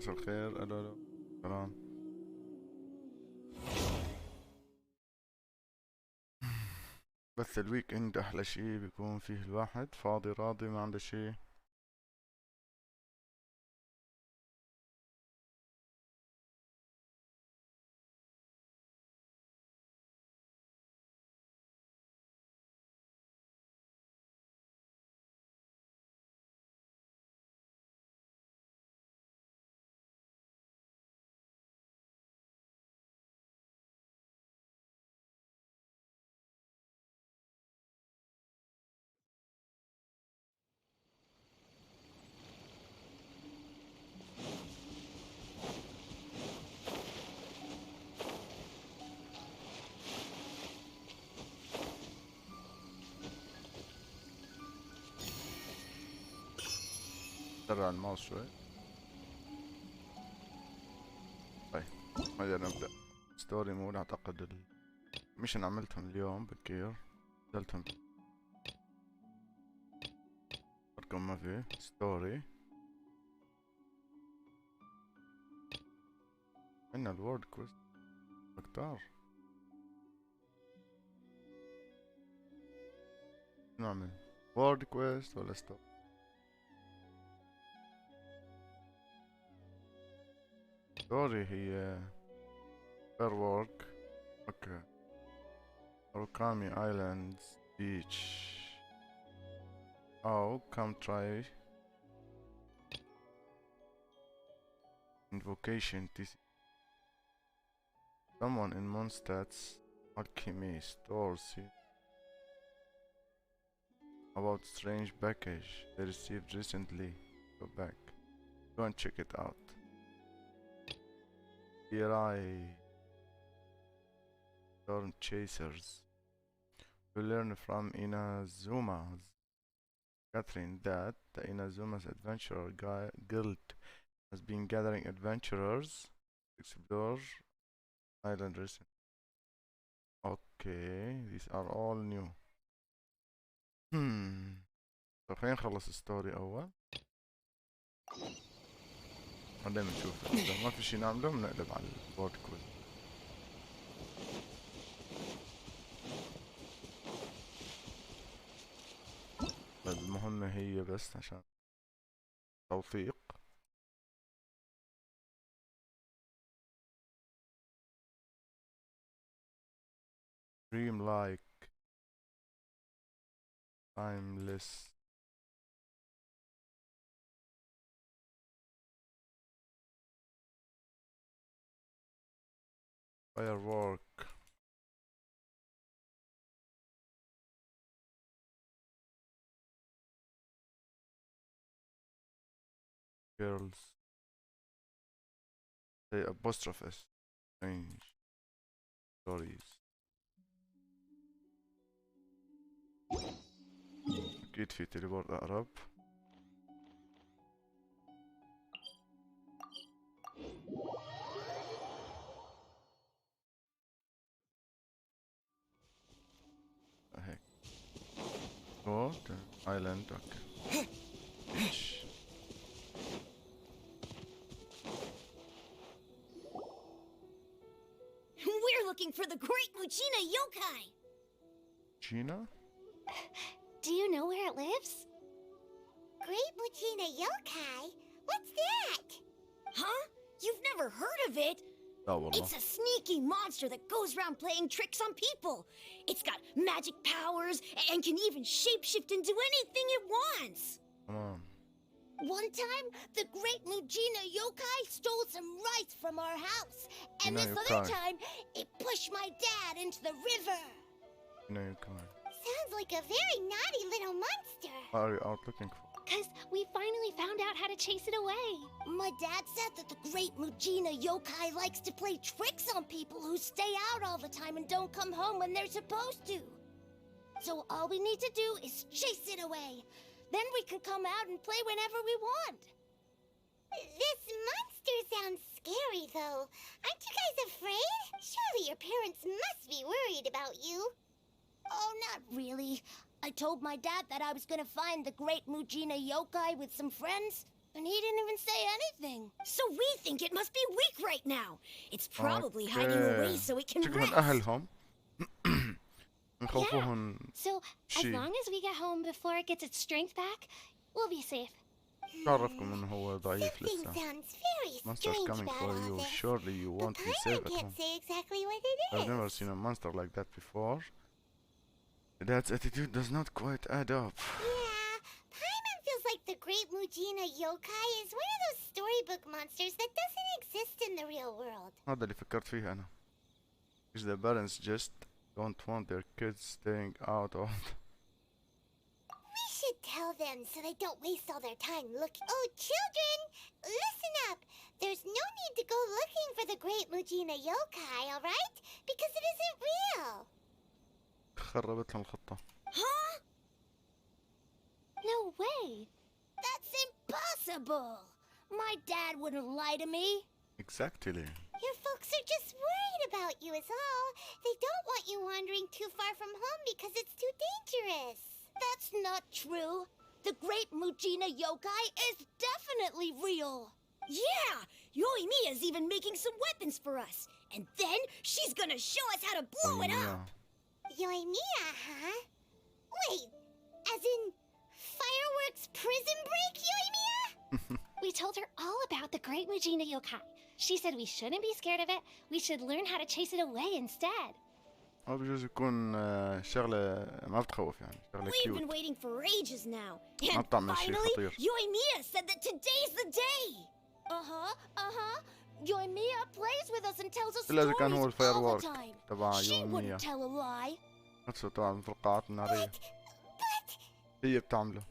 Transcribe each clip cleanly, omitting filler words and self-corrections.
مساء الخير. الو الو. سلام. بس الويك اند احلى شي بيكون فيه الواحد فاضي راضي ما عنده شي. سرع الماوس شوي. طيب هيا نبدأ. ستوري مود اعتقد الميشن عملتهم اليوم بكير. نزلتهم رقم ما في ستوري. عندنا الورد كويست اكتر. نعمل وورد كويست ولا ستوري؟ ستوري هي فايرورك. اوكي. اوكامي ايلاندز بيتش او come try invocation TC. Someone in Mondstadt's alchemy stores about strange package they received recently. Go back. Go and check it out. Here I Storm Chasers. We learn from Inazuma's Catherine that the Inazuma's Adventurer Guild has been gathering adventurers to explore island recently. Okay, these are all new. طب خلينا نخلص الستوري أول بعدين نشوف. إذا ما في شي نعمله بنقلب على البورد كويست. طيب المهمة هي بس عشان توثيق. Dreamlike Timelessness. Firework. Girls. Say apostrophes. Strange stories. أكيد في تليبورت أقرب. هيك. Go to island. Okay. We're looking for the great Muchina yokai! Gina? Do you know where it lives? Great Muchina yokai? What's that? Huh? You've never heard of it? لا والله. It's a sneaky monster that goes around playing tricks on people. It's got magic powers and can even shapeshift into anything it wants. تمام. One time, the great Mujina yokai stole some rice from our house. And this other time, it pushed my dad into the river. Gina yokai. Sounds like a very naughty little monster. What are you out looking for? Because we finally found out how to chase it away. My dad said that the great Mujina yokai likes to play tricks on people who stay out all the time and don't come home when they're supposed to. So all we need to do is chase it away. Then we can come out and play whenever we want. This monster sounds scary, though. Aren't you guys afraid? Surely your parents must be worried about you. Oh, not really. I told my dad that I was gonna find the great Mujina yokai with some friends. And he didn't even say anything. So we think it must be weak right now. It's probably hiding away so it can شكلهم rest. أهلهم نخوفوهم So, as شي. long as we get home before it gets its strength back, we'll be safe. عرفكم إنه هو ضعيف Something لسه. sounds very Monsters strange coming about for all you. this. Surely you But won't be Paimon safe at can't home. say exactly what it is. I've never seen a monster like that before. Dad's attitude does not quite add up. Yeah, Paimon feels like the Great Mujina yokai is one of those storybook monsters that doesn't exist in the real world. هذا اللي فكرت فيه أنا. Because the parents just don't want their kids staying out all We should tell them so they don't waste all their time looking. Oh, children, listen up. There's no need to go looking for the Great Mujina yokai, alright? Because it isn't real. خربت لهم الخطة. Huh? No way. That's impossible. My dad wouldn't lie to me. Exactly. Your folks are just worried about you is all. They don't want you wandering too far from home because it's too dangerous. That's not true. The Great Mujina yokai is definitely real. Yeah! Yoimiya's even making some weapons for us. And then she's gonna show us how to blow it up. Yoimiya, huh? Wait, as in Firework's prison break, Yoimiya? We told her all about the Great Mujina yokai. She said we shouldn't be scared of it. We should learn how to chase it away instead. أو بجوز يكون شغلة ما بتخوف يعني شغلة We've been كيوت. waiting for ages now. ما And بتعمل شي finally, خطير. Yoimiya said that today's the day. Yoimiya plays with us and tells us إلا إذا كان هو stories all الفاير the وورك time. تبع She يومية wouldn't tell a lie. نفسه طبعا في القاعات النارية But هي بتعمله.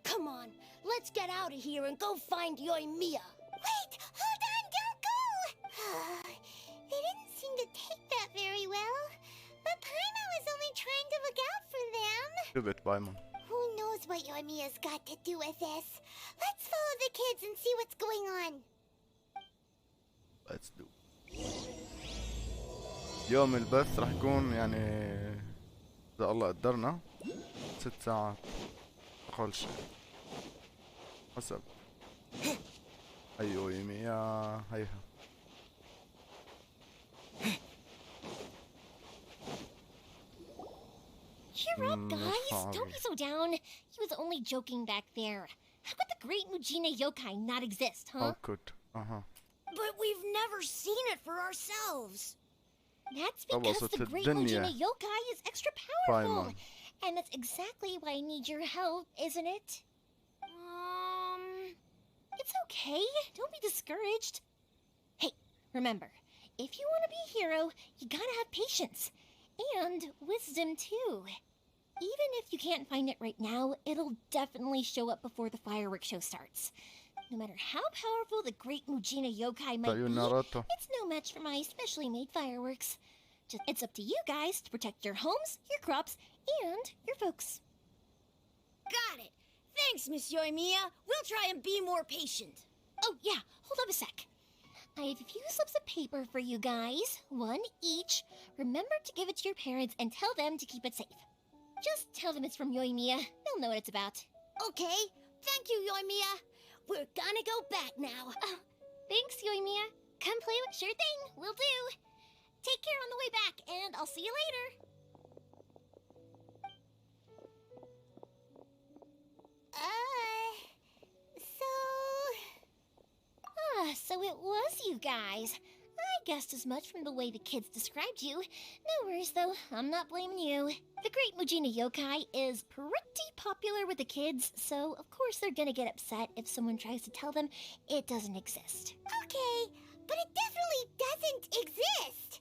come on, let's get out of here and go find Yoimiya. Wait, hold on, don't go. They didn't seem to take that very well. But Paimon was only trying to look out for them. كبت بايمون. Who knows what Yoimiya's got to do with this? Let's follow the kids and see what's going on. Let's do. يوم البث راح يكون يعني إذا الله قدرنا 6 ساعات أقل شيء حسب. أيوة يميا هيها. Cheer up, guys. sorry. Don't be so down. He was only joking back there. How could the Great Mujina yokai not exist, huh? How could? But we've never seen it for ourselves. That's طب because وصلت the Great الدنيا. Mujina yokai is extra powerful. بايمون. And that's exactly why I need your help, isn't it? It's okay. Don't be discouraged. Hey, remember, if you want to be a hero, you gotta have patience. And wisdom, too. Even if you can't find it right now, it'll definitely show up before the firework show starts. No matter how powerful the Great Mujina yokai might طيب be, ناروتو. it's no match for my specially made fireworks. Just, it's up to you guys to protect your homes, your crops, and your folks. Got it. Thanks, Miss Yoimiya. We'll try and be more patient. Oh, yeah, hold up a sec. I have a few slips of paper for you guys, one each. Remember to give it to your parents and tell them to keep it safe. Just tell them it's from Yoimiya. They'll know what it's about. Okay. Thank you, Yoimiya. We're gonna go back now. Thanks, Yoimiya. Come play with sure thing. Will do. Take care on the way back, and I'll see you later. So it was you guys. I guessed as much from the way the kids described you. No worries, though. I'm not blaming you. The Great Mujina yokai is pretty popular with the kids, so of course they're gonna get upset if someone tries to tell them it doesn't exist. Okay, but it definitely doesn't exist!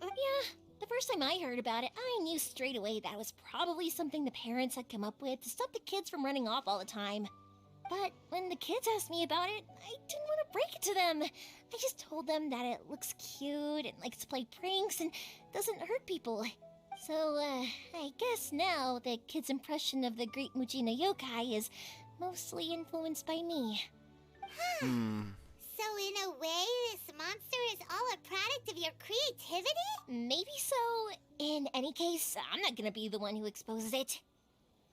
Yeah, the first time I heard about it, I knew straight away that was probably something the parents had come up with to stop the kids from running off all the time. But when the kids asked me about it, I didn't want to break it to them. I just told them that it looks cute and likes to play pranks and doesn't hurt people. So, I guess now the kids' impression of the Great Mujina yokai is mostly influenced by me. So in a way, this monster is all a product of your creativity? Maybe so. In any case, I'm not gonna be the one who exposes it.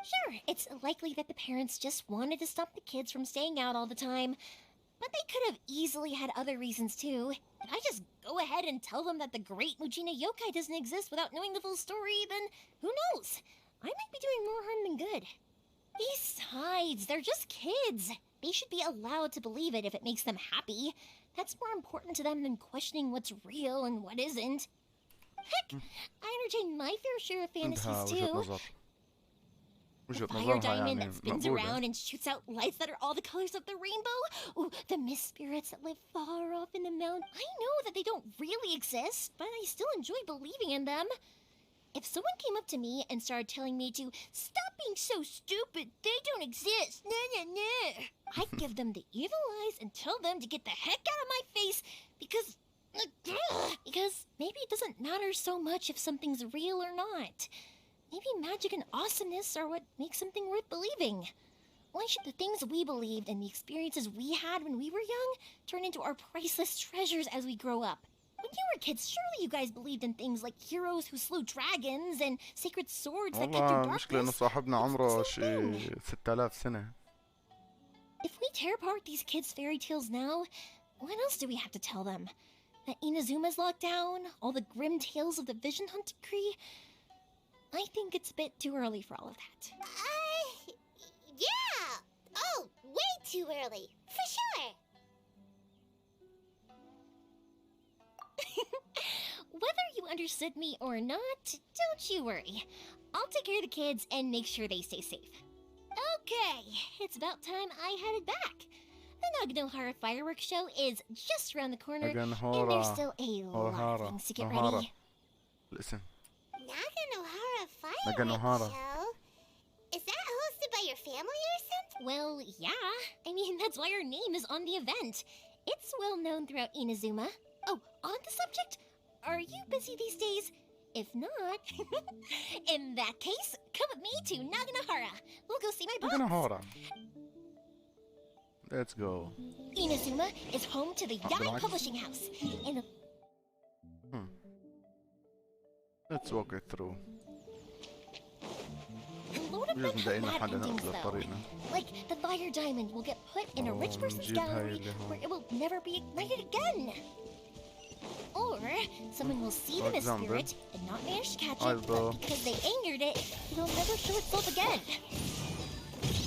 Sure, it's likely that the parents just wanted to stop the kids from staying out all the time. But they could have easily had other reasons too. If I just go ahead and tell them that the great Mujina yokai doesn't exist without knowing the full story, then who knows? I might be doing more harm than good. Besides, they're just kids. They should be allowed to believe it if it makes them happy. That's more important to them than questioning what's real and what isn't. Heck, I entertain my fair share of عندها fantasies وجهة too. نظر. The وجهة fire نظرها diamond يعني that spins مقبولة. around and shoots out lights that are all the colors of the rainbow. Ooh, the mist spirits that live far off in the mountain. I know that they don't really exist, but I still enjoy believing in them. If someone came up to me and started telling me to stop being so stupid, they don't exist, I'd give them the evil eyes and tell them to get the heck out of my face because maybe it doesn't matter so much if something's real or not. Maybe magic and awesomeness are what makes something worth believing. Why should the things we believed and the experiences we had when we were young turn into our priceless treasures as we grow up? When you were kids, surely you guys believed in things like heroes who slew dragons and sacred swords that cut through والله المشكلة إنه darkness. صاحبنا عمره It's the same شي 6000 سنة. If we tear apart these kids' fairy tales now, what else do we have to tell them? That Inazuma's locked down? All the grim tales of the Vision Hunt decree? I think it's a bit too early for all of that. Yeah! Oh, way too early. For sure. Whether you understood me or not, don't you worry. I'll take care of the kids and make sure they stay safe. Okay, it's about time I headed back. The Naganohara Fireworks show is just around the corner, and there's still a lot of things to get ready. Listen. Naganohara Naganohara. Fireworks Show? Is that hosted by your family or something? Well, yeah. I mean, that's why our name is on the event. It's well known throughout Inazuma. Oh, on the subject, are you busy these days? If not, in that case, come with me to Naganohara. We'll go see my boss. Naganohara. Let's go. Inazuma is home to the Yaoi Publishing House. And the Let's walk it through. load of them لازم have دقينا mad حدا endings نقبل though. طريقنا. Like the fire diamond will get put in a rich person's نجيب هاي gallery اللي هون. where it will never be ignited again. Or someone will see For the example, spirit and not manage to catch it, although- but because they angered it, it'll never show itself again.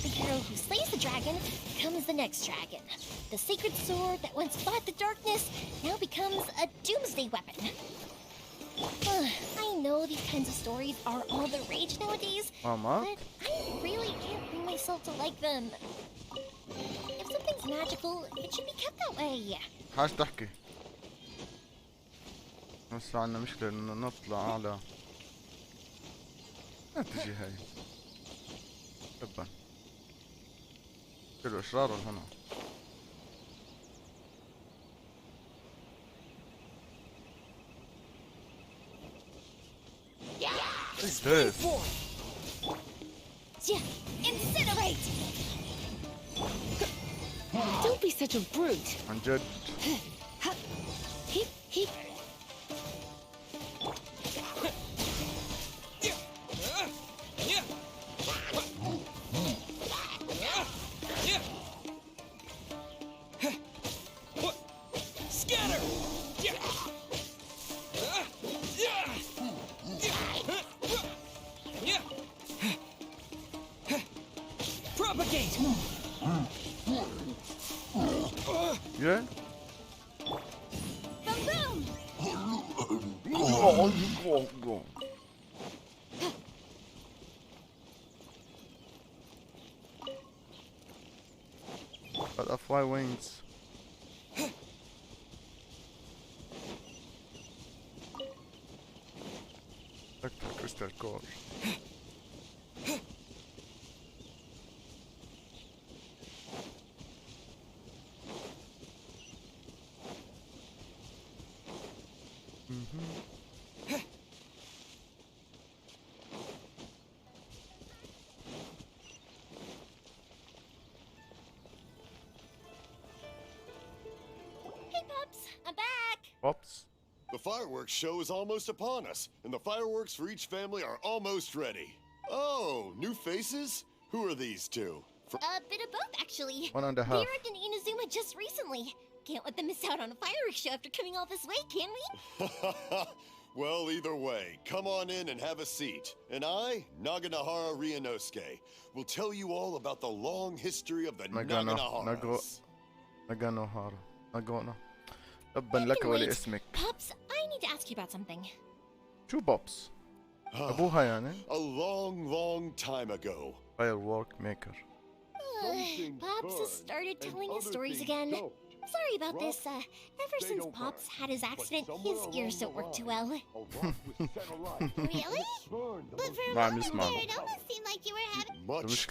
The hero who slays the dragon becomes the next dragon. The sacred sword that once fought the darkness now becomes a doomsday weapon. I know these kinds of stories are all the rage nowadays, ماما but I really can't bring myself to like them. If something's magical, it should be kept that way. حاج تحكي. بس عنا مشكلة إنه نطلع أعلى. لا تجي هاي. تبا. كله إشرار هنا. What's this? Yeah, incinerate! Don't be such a brute. عن جد. Heep, heep. Scatter! Propagate! Yeah? Boom! Butterfly wings. Spectre crystal core. Hey, pups, I'm back. Pops. The fireworks show is almost upon us, and the fireworks for each family are almost ready. Oh, new faces? Who are these two? A bit of both, actually. 1.5. We arrived in Inazuma just recently. Can't let them miss out on a fireworks show after coming all this way, can we? Well, either way, come on in and have a seat. And I, Naganahara Ryunosuke, will tell you all about the long history of the Naganaharas. ناغانو تبا لك ولاسمك. Pops, I need to ask you about something. شو بوبس؟ أبوها يعني؟ A long, long time ago. Firework maker. Pops has started telling his stories again. Sorry about this. Ever since Pops had his accident, his ears don't work too well. Really? But for a ما عم moment يسمع. there, it almost seemed like you were having... Much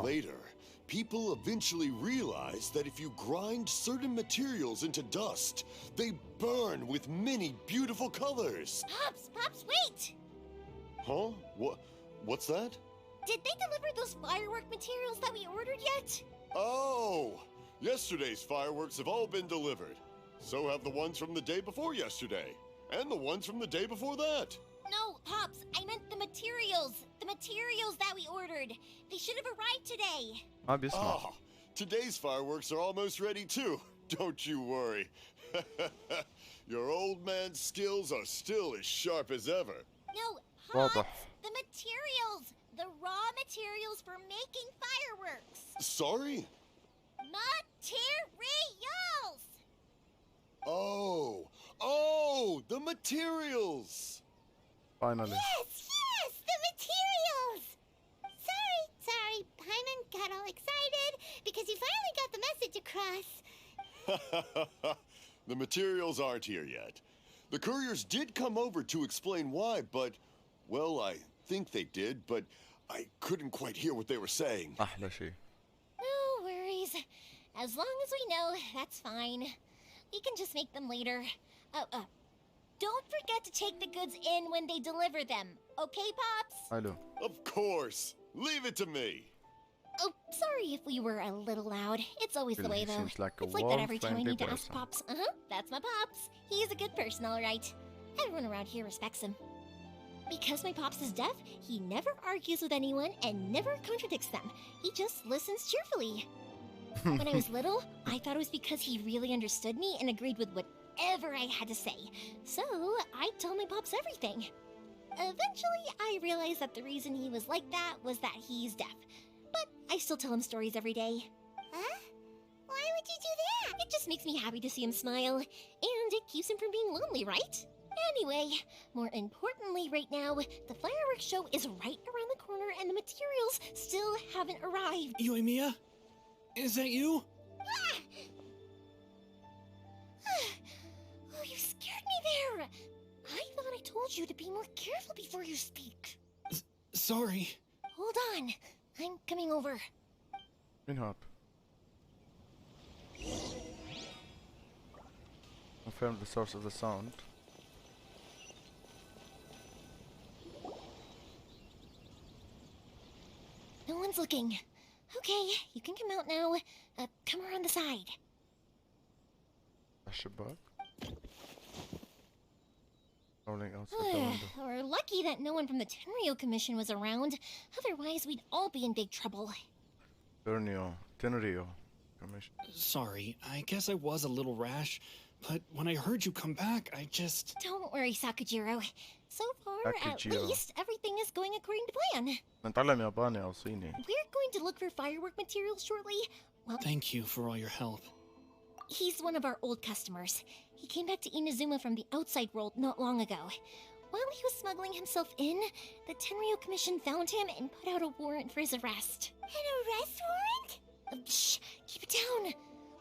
later, people eventually realized that if you grind certain materials into dust, they burn with many beautiful colors. Pops, wait! Huh? What's that? Did they deliver those firework materials that we ordered yet? Oh! Yesterday's fireworks have all been delivered. So have the ones from the day before yesterday. And the ones from the day before that. No, Pops, I meant the materials. The materials that we ordered. They should have arrived today. ما بيسمع. Ah, today's fireworks are almost ready too. Don't you worry. Your old man's skills are still as sharp as ever. No, واضح. Pops, the materials. The raw materials for making fireworks. Sorry? Materials! Oh, the materials. Finally. Yes, the materials! Sorry, Paimon got all excited because you finally got the message across. The materials aren't here yet. The couriers did come over to explain why, but, well, I think they did, but I couldn't quite hear what they were saying. أحلى شيء. No worries. As long as we know, that's fine. We can just make them later. Don't forget to take the goods in when they deliver them. Okay, Pops? حلو. Of course. Leave it to me. Oh, sorry if we were a little loud. It's always the Really way, though. seems like a It's like that every time I warm, need to friendly ask person. Pops. That's my Pops. He's a good person, all right. Everyone around here respects him. Because my Pops is deaf, he never argues with anyone and never contradicts them. He just listens cheerfully. When I was little, I thought it was because he really understood me and agreed with whatever I had to say. So, I told my Pops everything. Eventually, I realized that the reason he was like that was that he's deaf. But I still tell him stories every day. Huh? Why would you do that? It just makes me happy to see him smile, and it keeps him from being lonely, right? Anyway, more importantly right now, the fireworks show is right around the corner and the materials still haven't arrived. Yoimiya? Is that you? Oh, you scared me there! I thought I told you to be more careful before you speak. Sorry. Hold on, I'm coming over. مين هاد؟ Confirm the source of the sound. No one's looking. Okay, you can come out now. Come around the side. الشباك. Rolling outside the window. We're lucky that no one from the Tenryo Commission was around. Otherwise, we'd all be in big trouble. Tenryo Commission. Sorry, I guess I was a little rash, but when I heard you come back, I just... Don't worry, Sakujiro. So far, Sakujiro. at least, everything is going according to plan. نتعلم ياباني أو صيني. We're going to look for firework materials shortly. Well, Thank you for all your help. he's one of our old customers. He came back to Inazuma from the outside world not long ago. While he was smuggling himself in, the Tenryo Commission found him and put out a warrant for his arrest. An arrest warrant? Shh! Keep it down!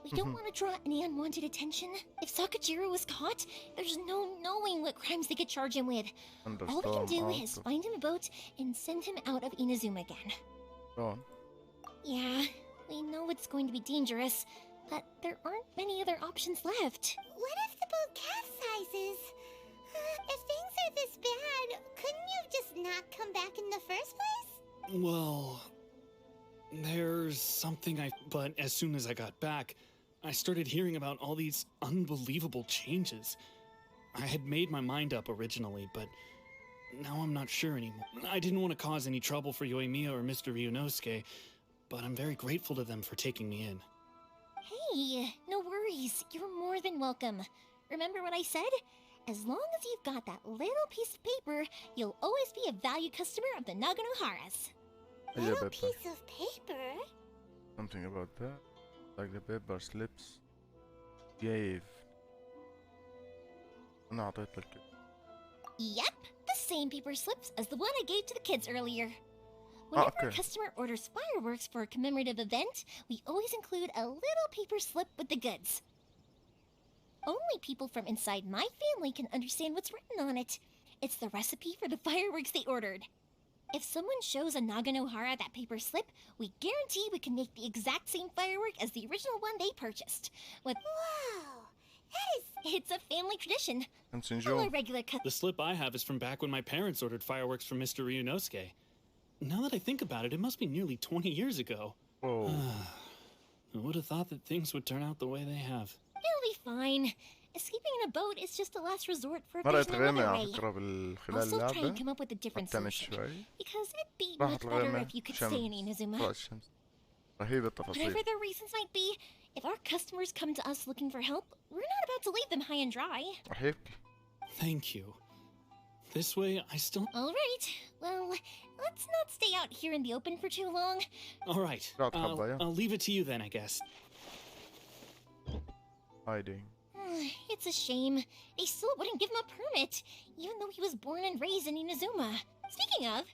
We don't want to draw any unwanted attention. If Sakujiro was caught, there's no knowing what crimes they could charge him with. All we can do is find him a boat and send him out of Inazuma again. Go on. Yeah, we know it's going to be dangerous, but there aren't many other options left. What if the boat capsizes? If things are this bad, couldn't you have just not come back in the first place? Well... There's something But as soon as I got back, I started hearing about all these unbelievable changes. I had made my mind up originally, but Now I'm not sure anymore. I didn't want to cause any trouble for Yoimiya or Mr. Ryunosuke, but I'm very grateful to them for taking me in. Hey, no worries. You're more than welcome. Remember what I said? As long as you've got that little piece of paper, you'll always be a valued customer of the Naganoharas. Little piece of paper? Something about that. Like the paper slips gave. أنا أعطيت لك. Yep, the same paper slips as the one I gave to the kids earlier. Whenever a customer orders fireworks for a commemorative event, we always include a little paper slip with the goods. Only people from inside my family can understand what's written on it. It's the recipe for the fireworks they ordered. If someone shows a Naganohara that paper slip, we guarantee we can make the exact same firework as the original one they purchased. Wow, it's a family tradition. All our regular The slip I have is from back when my parents ordered fireworks from Mr. Ryunosuke. Now that I think about it, it must be nearly 20 years ago. Whoa. I would have thought that things would turn out the way they have. It'll be fine. Escaping in a boat is just a last resort for a vision away. Also try and come up with a different solution. Because it'd be much better if you could stay in Inazuma. Whatever the reasons might be, if our customers come to us looking for help, we're not about to leave them high and dry. Thank you. This way, I still... Alright, well, let's not stay out here in the open for too long. Alright, I'll leave it to you then, I guess. Hiding. It's a shame. They still wouldn't give him a permit, even though he was born and raised in Inazuma. Speaking of,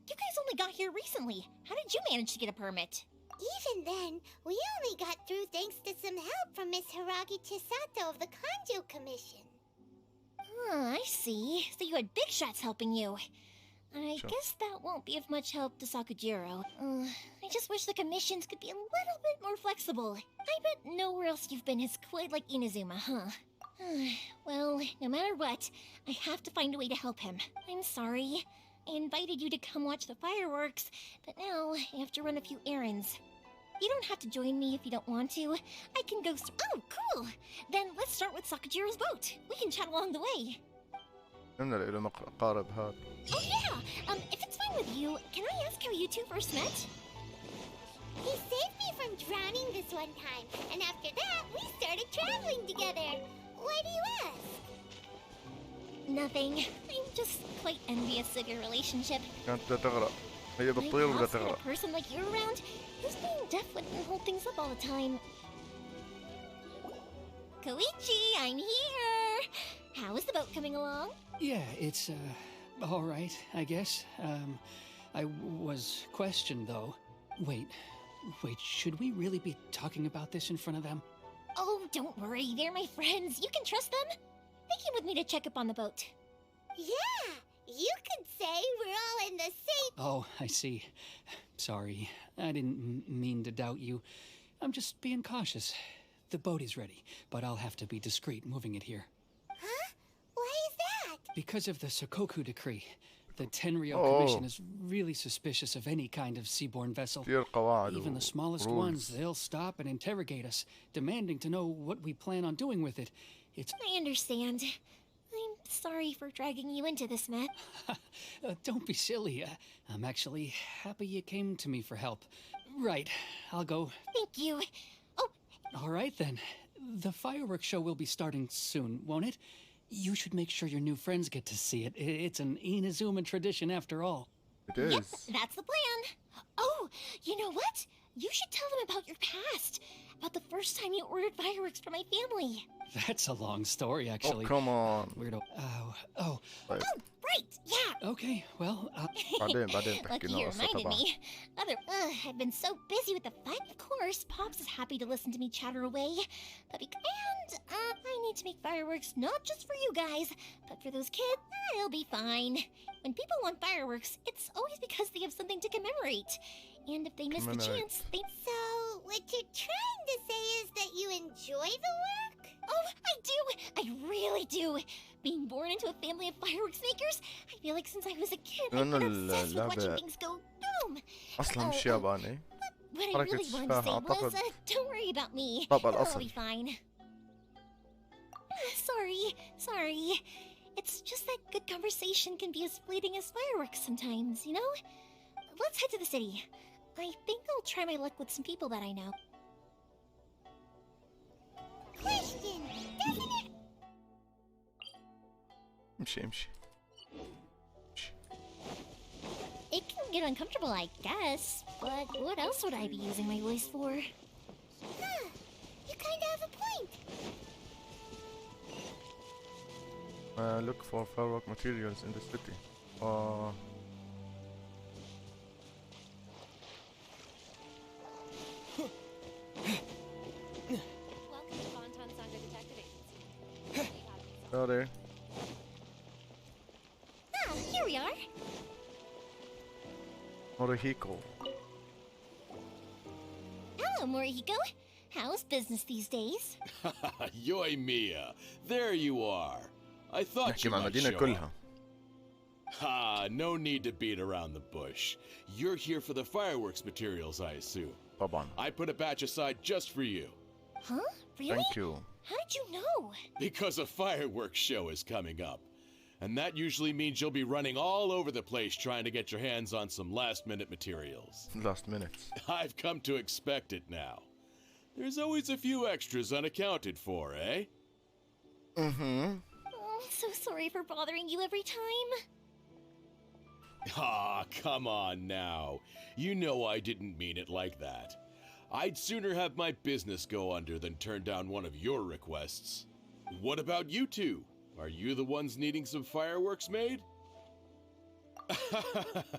you guys only got here recently. How did you manage to get a permit? Even then, we only got through thanks to some help from Miss Hiragi Chisato of the Kanjo Commission. I see. So you had big shots helping you. I guess that won't be of much help to Sakujiro. I just wish the commissions could be a little bit more flexible. I bet nowhere else you've been is quite like Inazuma, huh? Well, no matter what, I have to find a way to help him. I'm sorry. I invited you to come watch the fireworks, but now I have to run a few errands. You don't have to join me if you don't want to. I can go Oh, cool! Then let's start with Sakujiro's boat. We can chat along the way. Oh yeah! If it's fine with you, can I ask how you two first met? He saved me from drowning this one time, and after that, we started traveling together. Why do you ask? Nothing. I'm just quite envious of your relationship. هي بتطير ولا تغرق. A person like you around, who's being deaf wouldn't hold things up all the time. Koichi, I'm here! How is the boat coming along? Yeah, it's, all right, I guess. I was questioned, though. Wait, should we really be talking about this in front of them? Oh, don't worry, they're my friends. You can trust them. They came with me to check up on the boat. Yeah, you could say we're all in the same... Oh, I see. Sorry, I didn't mean to doubt you. I'm just being cautious. The boat is ready, but I'll have to be discreet moving it here. Huh? Why is that? Because of the Sokoku decree. The Tenryo Commission is really suspicious of any kind of seaborne vessel. Even the smallest ones, they'll stop and interrogate us, demanding to know what we plan on doing with it. I understand. I'm sorry for dragging you into this mess. Don't be silly. I'm actually happy you came to me for help. Right, I'll go. Thank you. Oh! All right then. The fireworks show will be starting soon, won't it? You should make sure your new friends get to see it. It's an Inazuma tradition after all. It is. Yep, that's the plan. Oh, you know what? You should tell them about your past. About the first time you ordered fireworks for my family. That's a long story, actually. Oh, come on. Weirdo. Oh, right, yeah. Okay, well, بعدين Lucky you reminded me. I've been so busy with the fight. Of course, Pops is happy to listen to me chatter away. I need to make fireworks not just for you guys, but for those kids. I'll be fine. When people want fireworks, it's always because they have something to commemorate. And if they miss the chance, they... So, what you're trying to say is that you enjoy the work? Oh, I do! I really do! Being born into a family of fireworks makers, I feel like since I was a kid, I've been obsessed with watching things go boom! أصلا مش ياباني. What I really wanted to say was, don't worry about me. I'll be fine. Sorry. It's just that good conversation can be as fleeting as fireworks sometimes, you know? Let's head to the city. I think I'll try my luck with some people that I know. Question, doesn't it? امشي. It can get uncomfortable, I guess, but what else would I be using my voice for? Huh, you kinda have a point. Look for firework materials in the city. Welcome to Bonton Sangha Detective Agency. Sorry. Ah, here we are. Morihiko. Hello, Morihiko. How's business these days? Yoimiya, there you are. I thought نحكي you مع might المدينة show كلها. up. Ha, no need to beat around the bush. You're here for the fireworks materials, I assume. طبعا. I put a batch aside just for you. Huh? Really? Thank you. How did you know? Because a fireworks show is coming up. And that usually means you'll be running all over the place trying to get your hands on some last-minute materials. Last minutes. I've come to expect it now. There's always a few extras unaccounted for, eh? Mm-hmm. Oh, I'm so sorry for bothering you every time. Ah, come on now. You know I didn't mean it like that. I'd sooner have my business go under than turn down one of your requests. What about you two? Are you the ones needing some fireworks made?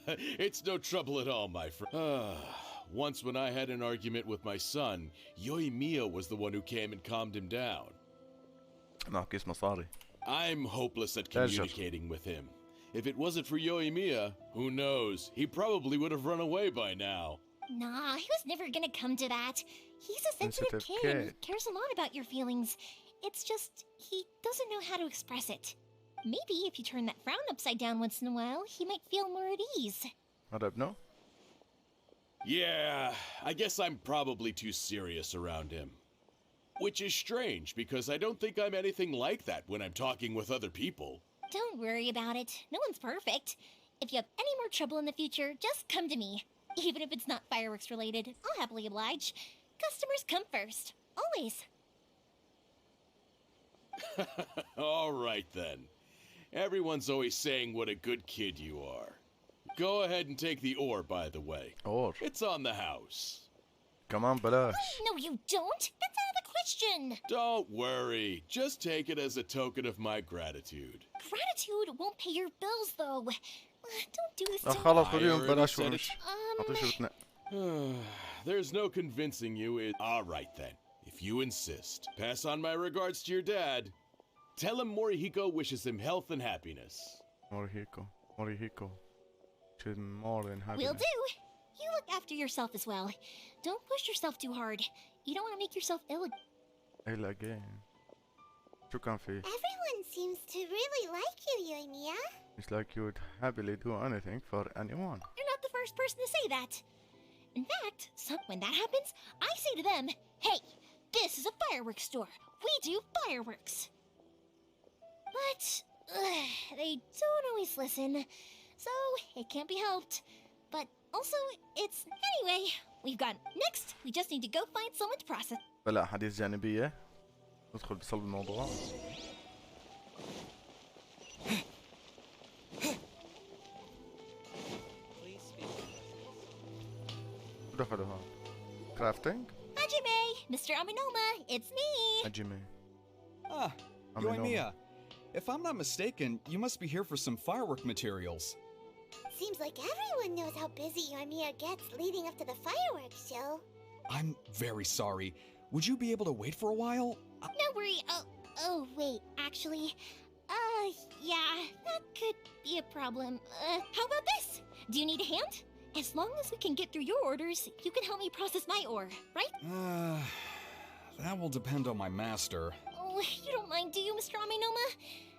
It's no trouble at all, my friend. Once when I had an argument with my son, Yoimiya was the one who came and calmed him down. ناقص مصاري. I'm hopeless at communicating with him. If it wasn't for Yoimiya, who knows? He probably would have run away by now. Nah, he was never gonna come to that. He's a sensitive Sensitive kid and kid. cares a lot about your feelings. It's just, he doesn't know how to express it. Maybe if you turn that frown upside down once in a while, he might feel more at ease. هذا ابنه؟ Yeah, I guess I'm probably too serious around him. Which is strange, because I don't think I'm anything like that when I'm talking with other people. Don't worry about it. No one's perfect. If you have any more trouble in the future, just come to me. Even if it's not fireworks related, I'll happily oblige. Customers come first. Always. All right then. Everyone's always saying what a good kid you are. Go ahead and take the ore, by the way. Or. It's on the house. كمان بلاش. No, you don't. That's out of the question. Don't worry. Just take it as a token of my gratitude. Gratitude won't pay your bills, though. Don't do this to خلاص I خذيهم already بلاش said ونمشي. أعطيه شو بتنق. There's no convincing you. All right then. If you insist, pass on my regards to your dad. Tell him Morihiko wishes him health and happiness. Morihiko. She's more than happy. Will do. You look after yourself as well. Don't push yourself too hard. You don't want to make yourself ill. إلا again. شو كان في? Everyone seems to really like you, Yoimiya. It's like you would happily do anything for anyone. You're not the first person to say that. In fact, when that happens, I say to them, hey, this is a fireworks store. We do fireworks. But they don't always listen, so it can't be helped. But also, it's... Anyway, we've got... Next, we just need to go find someone to process. بلا حديث جانبية. ندخل بصلب الموضوع. شو دخلوا هون؟ Crafting? Hajime, Mr. Aminoma, it's me. Hajime. Ah, Aminoma. Yoimiya. If I'm not mistaken, you must be here for some firework materials. Seems like everyone knows how busy Yoimiya gets leading up to the fireworks show. I'm very sorry. Would you be able to wait for a while? No worry. Oh, wait, actually. Yeah, that could be a problem. How about this? Do you need a hand? As long as we can get through your orders, you can help me process my ore, right? That will depend on my master. Oh, you don't mind, do you, Mr. Aminoma?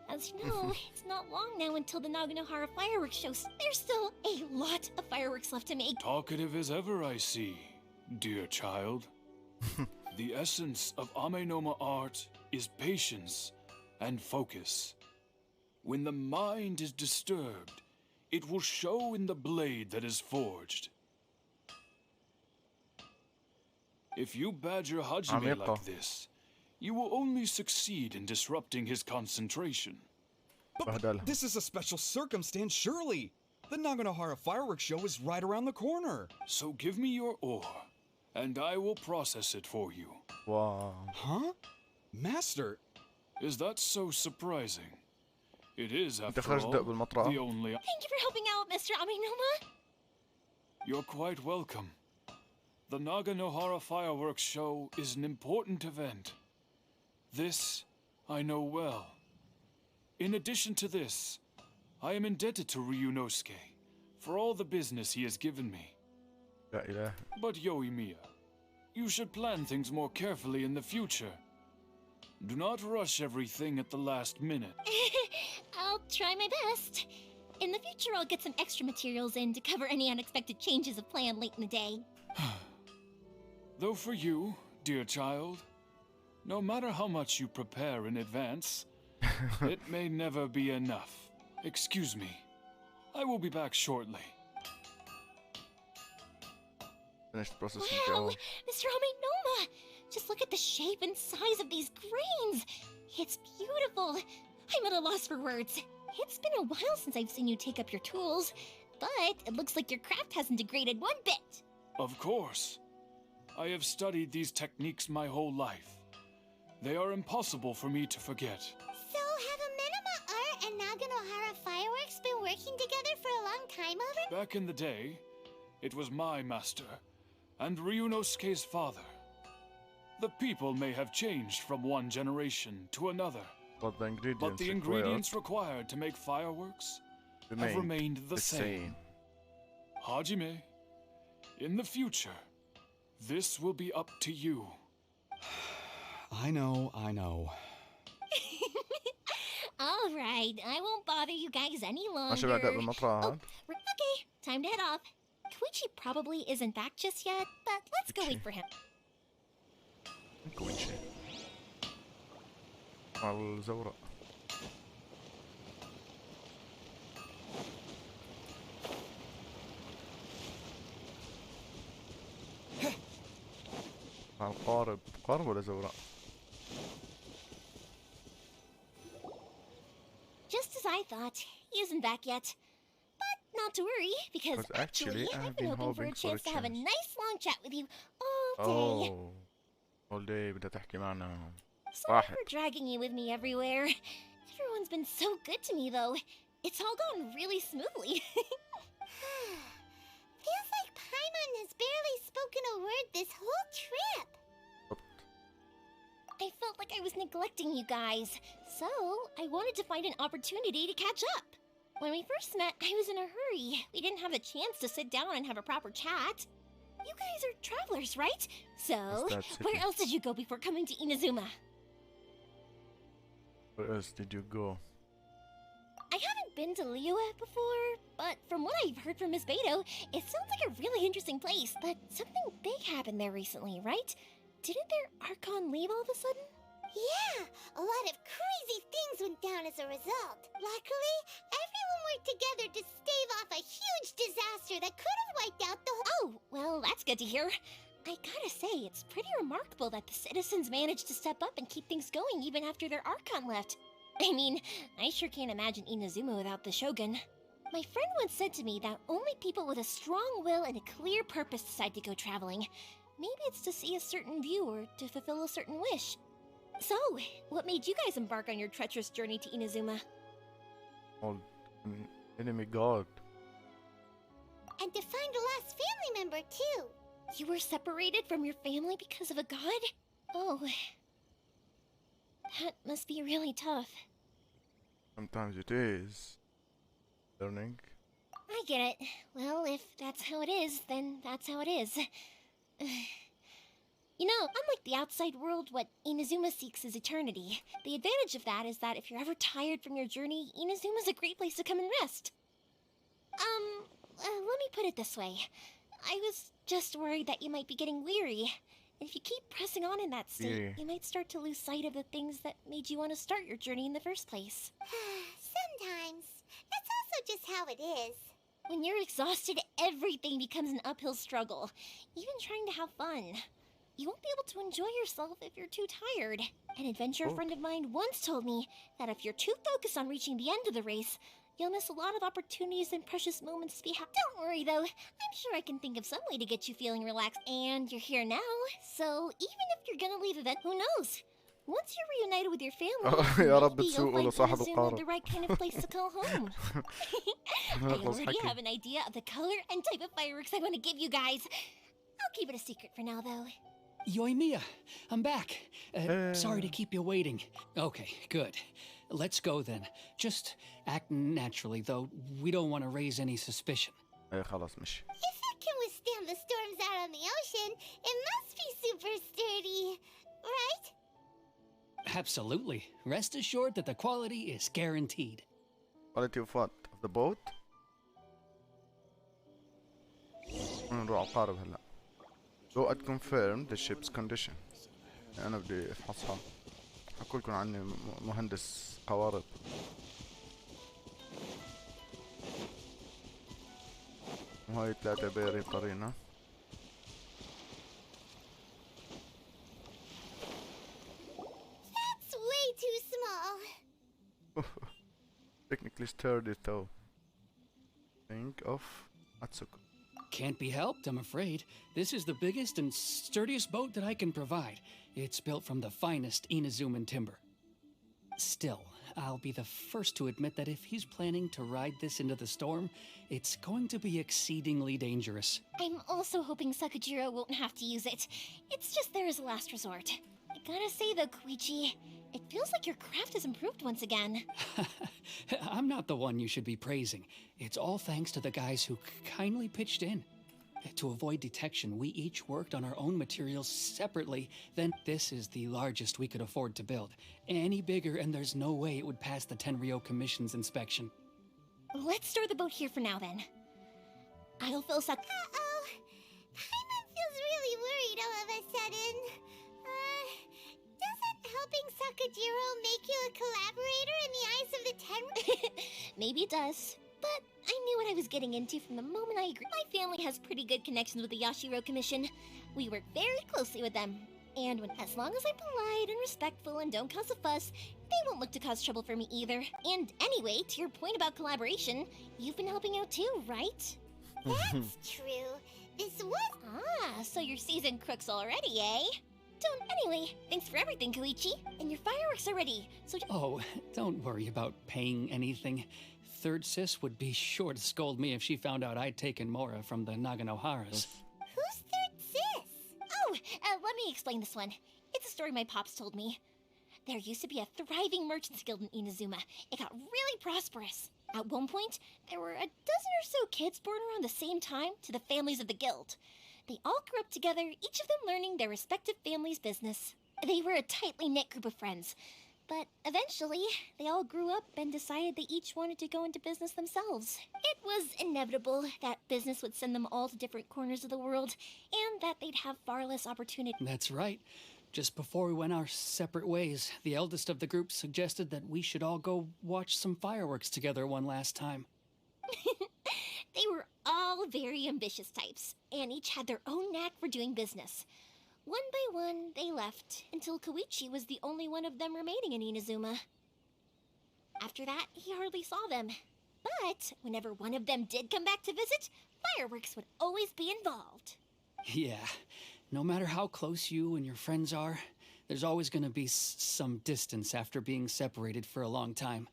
As you know, it's not long now until the Naganohara fireworks show. There's still a lot of fireworks left to make. Talkative as ever, I see, dear child. The essence of Amenoma art is patience and focus. When the mind is disturbed, it will show in the blade that is forged. If you badger Hajime like this, you will only succeed in disrupting his concentration. But this is a special circumstance, surely. The Naganohara Fireworks show is right around the corner. So give me your ore, and I will process it for you. Wow. Huh? Master? Is that so surprising? It is, after all, بالمطرح. the only... Thank you for helping out, Mr. Aminuma. You're quite welcome. The Naganohara Fireworks show is an important event. This I know well. In addition to this, I am indebted to Ryunosuke for all the business he has given me. But Yoimiya, you should plan things more carefully in the future. Do not rush everything at the last minute. I'll try my best. In the future, I'll get some extra materials in to cover any unexpected changes of plan late in the day. Though for you, dear child, no matter how much you prepare in advance, it may never be enough. Excuse me. I will be back shortly. Finished processing. Wow, Mr. Aminoma! Just look at the shape and size of these grains. It's beautiful. I'm at a loss for words. It's been a while since I've seen you take up your tools, but it looks like your craft hasn't degraded one bit. Of course. I have studied these techniques my whole life. They are impossible for me to forget. So, have Amenema Art and Naganohara Fireworks been working together for a long time already? Back in the day, it was my master and Ryunosuke's father. The people may have changed from one generation to another, but the ingredients required to make fireworks have remained the same. Hajime, in the future, this will be up to you. I know. All right, I won't bother you guys any longer. Okay, time to head off. Koichi probably isn't back just yet, but let's go wait for him. Koichi. الزورق. القارب. قارب ولا زورق؟ Just as I thought, he isn't back yet. But not to worry, because actually I've been hoping for a chance to have a nice long chat with you all day. All day بدها تحكي معنا. Sorry for dragging you with me everywhere. Everyone's been so good to me, though. It's all gone really smoothly. Feels like Paimon has barely spoken a word this whole trip. I felt like I was neglecting you guys, so I wanted to find an opportunity to catch up. When we first met, I was in a hurry. We didn't have a chance to sit down and have a proper chat. You guys are travelers, right? So, where else did you go before coming to Inazuma? Where else did you go? I haven't been to Liyue before, but from what I've heard from Miss Beto, it sounds like a really interesting place. But something big happened there recently, right? Didn't their Archon leave all of a sudden? Yeah, a lot of crazy things went down as a result. Luckily, everyone worked together to stave off a huge disaster that could have wiped out the whole— Oh, well, that's good to hear. I gotta say, it's pretty remarkable that the citizens managed to step up and keep things going even after their Archon left. I mean, I sure can't imagine Inazuma without the Shogun. My friend once said to me that only people with a strong will and a clear purpose decide to go traveling. Maybe it's to see a certain view or to fulfill a certain wish. So, what made you guys embark on your treacherous journey to Inazuma? Oh, an enemy god. And to find a lost family member, too. You were separated from your family because of a god? Oh. That must be really tough. Sometimes it is. Learning. I get it. Well, if that's how it is, then that's how it is. You know, unlike the outside world, what Inazuma seeks is eternity. The advantage of that is that if you're ever tired from your journey, Inazuma's a great place to come and rest. Let me put it this way. I was just worried that you might be getting weary. If you keep pressing on in that state, you might start to lose sight of the things that made you want to start your journey in the first place. Sometimes. That's also just how it is. When you're exhausted, everything becomes an uphill struggle, even trying to have fun. You won't be able to enjoy yourself if you're too tired. An adventurer friend of mine once told me that if you're too focused on reaching the end of the race, you'll miss a lot of opportunities and precious moments to be happy. Don't worry though, I'm sure I can think of some way to get you feeling relaxed. And you're here now, so even if you're gonna leave event, who knows? Once you're reunited with your family, maybe you'll find Inazuma the right kind of place to call home. I already have an idea of the color and type of fireworks I want to give you guys. I'll keep it a secret for now, though. Yoimiya, I'm back. Sorry to keep you waiting. Okay, good. Let's go then. Just act naturally, though. We don't want to raise any suspicion. خلاص مشي. If it can withstand the storms out on the ocean, it must be super sturdy, right? Absolutely. Rest assured that the quality is guaranteed. Quality of what? Of the boat? نروح أقارب هلا. Go and confirm the ship's condition. أنا بدي أفحصها. أقول لكم عني مهندس قوارب. وهاي 3 بيري طرينا. Way too small. Technically sturdy though. Think of Atsuko. Can't be helped, I'm afraid. This is the biggest and sturdiest boat that I can provide. It's built from the finest Inazuman timber. Still, I'll be the first to admit that if he's planning to ride this into the storm, it's going to be exceedingly dangerous. I'm also hoping Sakujiro won't have to use it. It's just there as a last resort. I gotta say though, Koichi, it feels like your craft has improved once again. I'm not the one you should be praising. It's all thanks to the guys who kindly pitched in. To avoid detection, we each worked on our own materials separately. Then this is the largest we could afford to build. Any bigger and there's no way it would pass the Tenryou Commission's inspection. Let's store the boat here for now then. I'll fill Uh-oh. Paimon feels really worried all of a sudden. Doesn't helping Sakujiro make you a collaborator in the eyes of the Tenryou? Maybe it does. But I knew what I was getting into from the moment I agreed. My family has pretty good connections with the Yashiro Commission. We work very closely with them. And as long as I'm polite and respectful and don't cause a fuss, they won't look to cause trouble for me either. And anyway, to your point about collaboration, you've been helping out too, right? That's true. This was... Ah, so you're seasoned crooks already, eh? Anyway, thanks for everything, Koichi. And your fireworks are ready, so... Oh, don't worry about paying anything. Third Sis would be sure to scold me if she found out I'd taken Mora from the Naganoharas. Who's Third Sis? Oh, let me explain this one. It's a story my pops told me. There used to be a thriving merchants guild in Inazuma. It got really prosperous. At one point, there were a dozen or so kids born around the same time to the families of the guild. They all grew up together, each of them learning their respective family's business. They were a tightly knit group of friends. But eventually, they all grew up and decided they each wanted to go into business themselves. It was inevitable that business would send them all to different corners of the world, and that they'd have far less opportunity. That's right. Just before we went our separate ways, the eldest of the group suggested that we should all go watch some fireworks together one last time. They were all very ambitious types, and each had their own knack for doing business. One by one, they left, until Koichi was the only one of them remaining in Inazuma. After that, he hardly saw them. But whenever one of them did come back to visit, fireworks would always be involved. Yeah, no matter how close you and your friends are, there's always going to be some distance after being separated for a long time.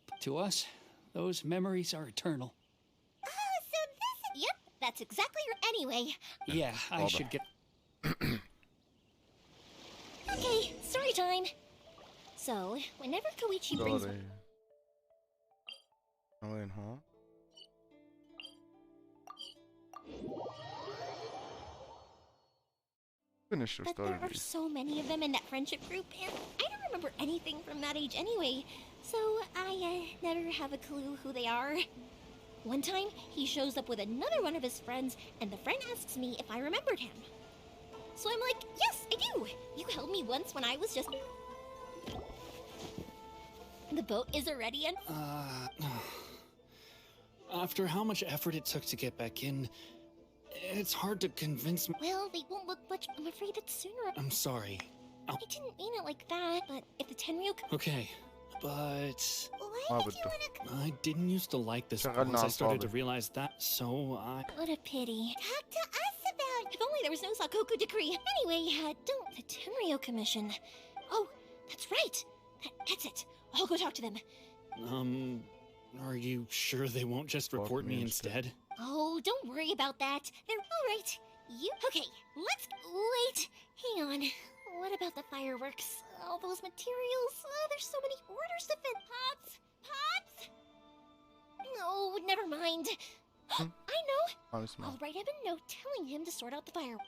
But to us, those memories are eternal. Oh, so this is... Yep, that's exactly anyway. Yeah, I should get... Okay, story time. So, whenever Koichi brings... وين ها؟ Finish your But story. there are so many of them in that friendship group, and I don't remember anything from that age anyway, so I never have a clue who they are. One time, he shows up with another one of his friends, and the friend asks me if I remembered him. So I'm like, yes, I do! You helped me once when I was just... The boat is already in? After how much effort it took to get back in, it's hard to convince me. Well, they won't look much. I'm afraid it's sooner. I'm sorry. I didn't mean it like that, but if the Tenryu... Okay, but... Why did you wanna... I didn't used to like this once I started to realize that, so I... What a pity. Talk to us about it. If only there was no Sakoku decree. Anyway, don't... The Tenryu Commission. Oh, that's right. That's it. I'll go talk to them. Are you sure they won't just report me instead? Oh, don't worry about that. They're all right. Okay, let's... Wait. Hang on. What about the fireworks? All those materials? There's so many orders to fit. Pots? No, never mind. I know. I'll write him a note telling him to sort out the fireworks.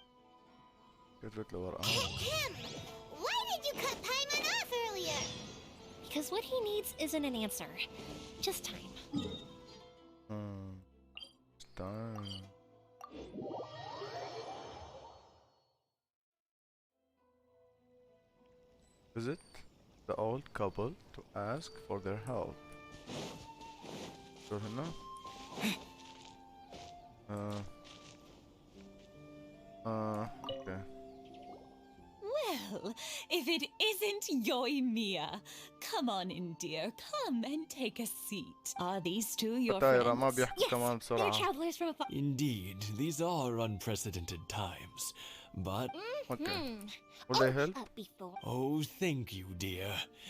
Him! Why did you cut Paimon off earlier? Because what he needs isn't an answer. Just time. Visit the old couple to ask for their help. Go هنا. Okay. Well, if it isn't Yoimiya, come on in, dear. Come and take a seat. Are these two your friends? Yes, they're travelers from afar. Indeed, these are unprecedented times. But... Okay. Will they help? Oh, thank you, dear.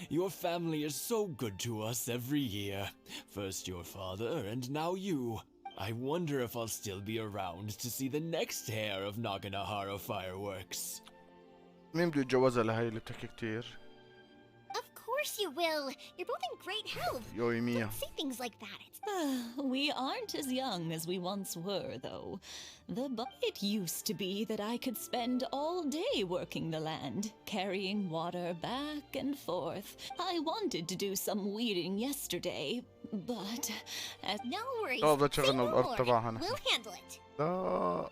Your family is so good to us every year. First your father, and now you. I wonder if I'll still be around to see the next hair of Naganahara Fireworks. مين بده يتجوزها لهي اللي بتحكي كتير؟ Of course you will. You're both in great health. Yoimiya. Don't say things like that. We aren't as young as we once were, though. It used to be that I could spend all day working the land, carrying water back and forth. I wanted to do some weeding yesterday, but... No worries. Say no more. We'll handle it. No.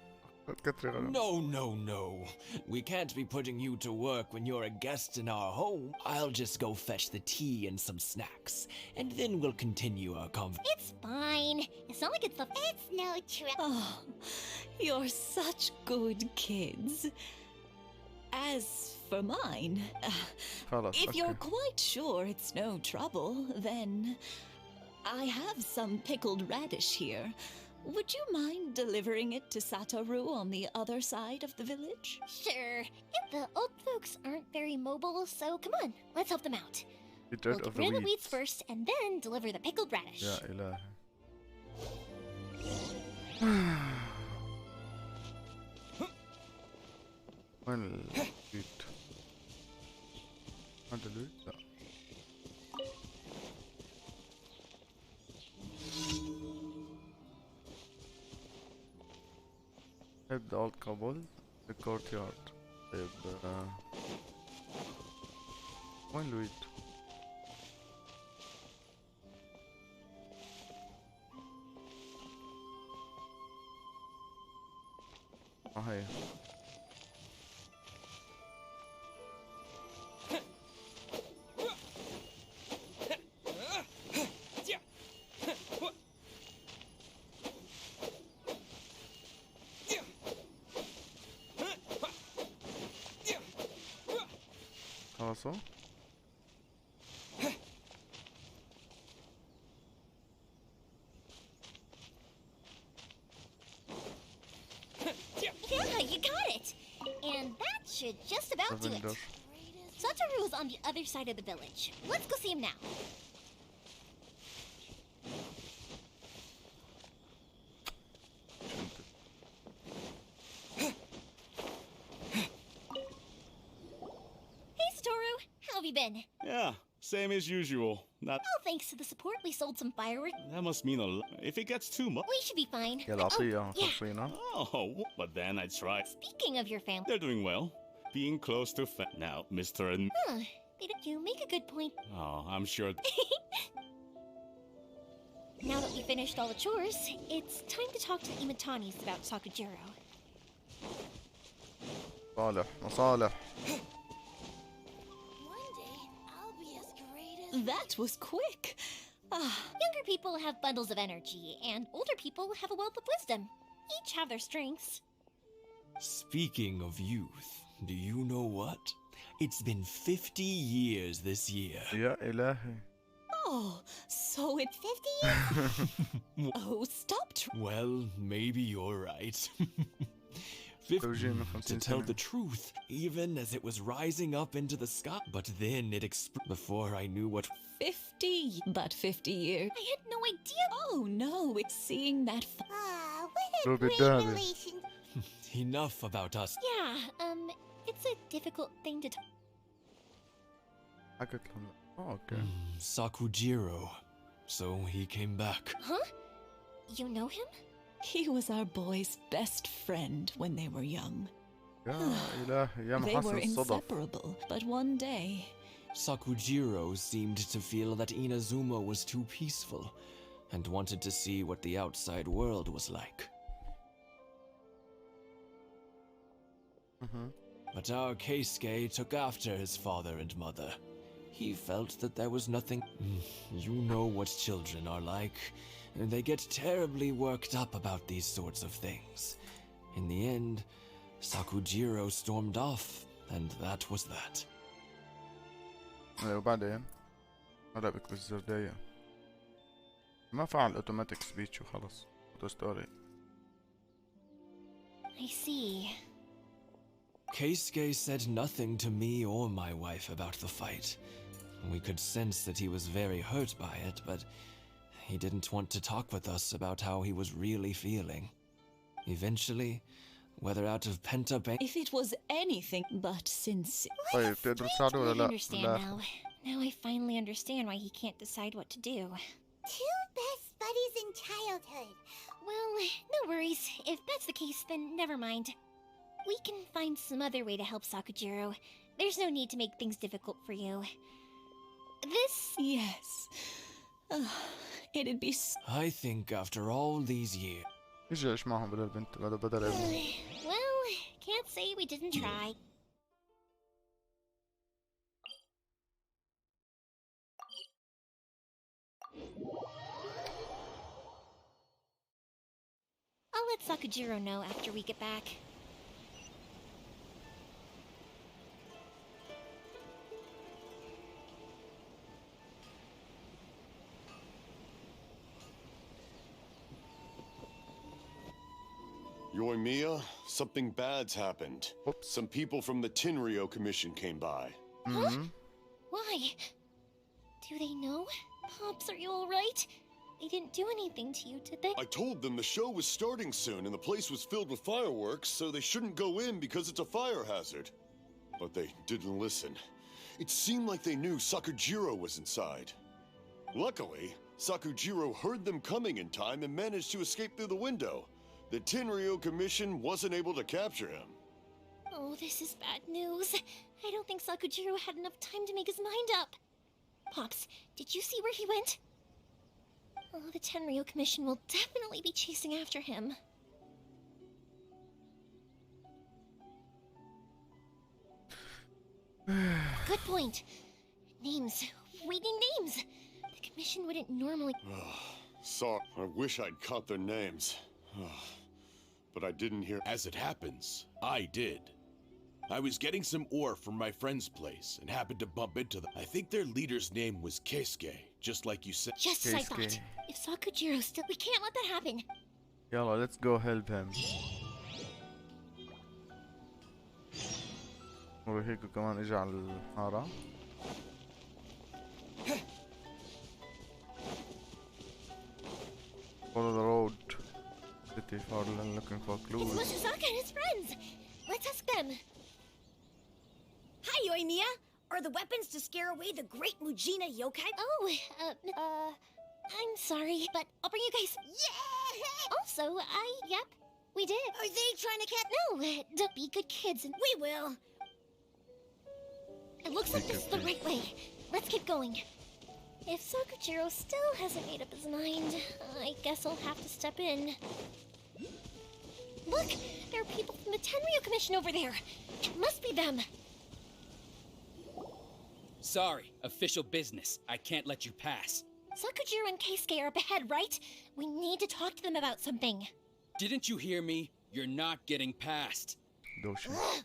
We can't be putting you to work when you're a guest in our home. I'll just go fetch the tea and some snacks, and then we'll continue our conversation. It's fine. It's not like it's no trip. Oh, you're such good kids. As for mine, if you're quite sure it's no trouble, then I have some pickled radish here. Would you mind delivering it to Satoru on the other side of the village? Sure. The old folks aren't very mobile, so come on, let's help them out. We'll get rid of the weeds first, and then deliver the pickled radish. يا إلهي. وين الويد؟ هذا الويد؟ لا. Head the old couple, the courtyard. طيب وين الويد؟ هي خلاص Yeah, you got it! And that should just about do it. Satoru is on the other side of the village. Let's go see him now. Hey, Satoru! How have you been? Yeah, same as usual. Not. Oh, thanks to the support, we sold some fireworks. That must mean a lot. If it gets too much. We should be fine. Oh, but then I try. Speaking of your family. They're doing well. Being close to now, Mr. and... You make a good point. Oh, I'm sure... Now that we finished all the chores, it's time to talk to the Imatanis about Sakujiro. مصالح That was quick. Younger people have bundles of energy, and older people have a wealth of wisdom. Each have their strengths. Speaking of youth, do you know what? It's been 50 years this year. يا إلهي. Oh, so it's 50 years? Oh, stop. Well, maybe you're right. 50, to tell the truth, even as it was rising up into the sky. But then it before I knew what... 50, but 50 years. I had no idea. Oh no, it's seeing that. What a great relation. Enough about us. Yeah, it's a difficult thing to talk. Oh, okay. Sakujiro. So he came back. Huh? You know him? He was our boy's best friend when they were young. They were inseparable, but one day... Sakujiro seemed to feel that Inazuma was too peaceful, and wanted to see what the outside world was like. But our Keisuke took after his father and mother. He felt that there was nothing... You know what children are like. They get terribly worked up about these sorts of things. In the end, Sakujiro stormed off, and that was that. وبعدين هلا بك بالزردية ما فعل اوتوماتيك سبيتش وخلص اوتو ستوري. I see. Keisuke said nothing to me or my wife about the fight. We could sense that he was very hurt by it, but he didn't want to talk with us about how he was really feeling. Eventually, whether out of pent-up anger... If it was anything but sincere... طيب تقدر تساعده ولا لا؟ I understand now. Now I finally understand why he can't decide what to do. Two best buddies in childhood. Well, no worries. If that's the case, then never mind. We can find some other way to help Sakujiro. There's no need to make things difficult for you. This... Yes. It'd be... I think after all these years... ايش معهم بالبنت بدل ابنه. Well, can't say we didn't try. I'll let Sakujiro know after we get back. Yoimiya, something bad's happened. Oops. Some people from the Tenryou Commission came by. Huh? Why? Do they know? Pops, are you alright? They didn't do anything to you, did they? I told them the show was starting soon and the place was filled with fireworks, so they shouldn't go in because it's a fire hazard. But they didn't listen. It seemed like they knew Sakujiro was inside. Luckily, Sakujiro heard them coming in time and managed to escape through the window. The Tenryou Commission wasn't able to capture him. Oh, this is bad news. I don't think Sakujiro had enough time to make his mind up. Pops, did you see where he went? Oh, the Tenryou Commission will definitely be chasing after him. Good point. Names. We need names. The Commission wouldn't normally... Sorry, I wish I'd caught their names. But I didn't hear... As it happens, I did. I was getting some ore from my friend's place and happened to bump into them. I think their leader's name was Keisuke, just like you said. Just as I thought. If Sakujiro still... We can't let that happen. يلا let's go help him. وهيك كمان اجى على الحارة. Follow the road. City for looking for clues. It's Moshizaka and his friends. Let's ask them. Hi, Yoimiya. Are the weapons to scare away the great Mujina yokai? Oh, I'm sorry, but I'll bring you guys. Yeah! Also, yep, we did. Are they trying to catch? No, don't be good kids and we will. It looks like this is the right way. Let's keep going. If Sakujiro still hasn't made up his mind, I guess I'll have to step in. Look! There are people from the Tenryou Commission over there! It must be them! Sorry, official business. I can't let you pass. Sakujiro and Keisuke are up ahead, right? We need to talk to them about something. Didn't you hear me? You're not getting past. Ugh,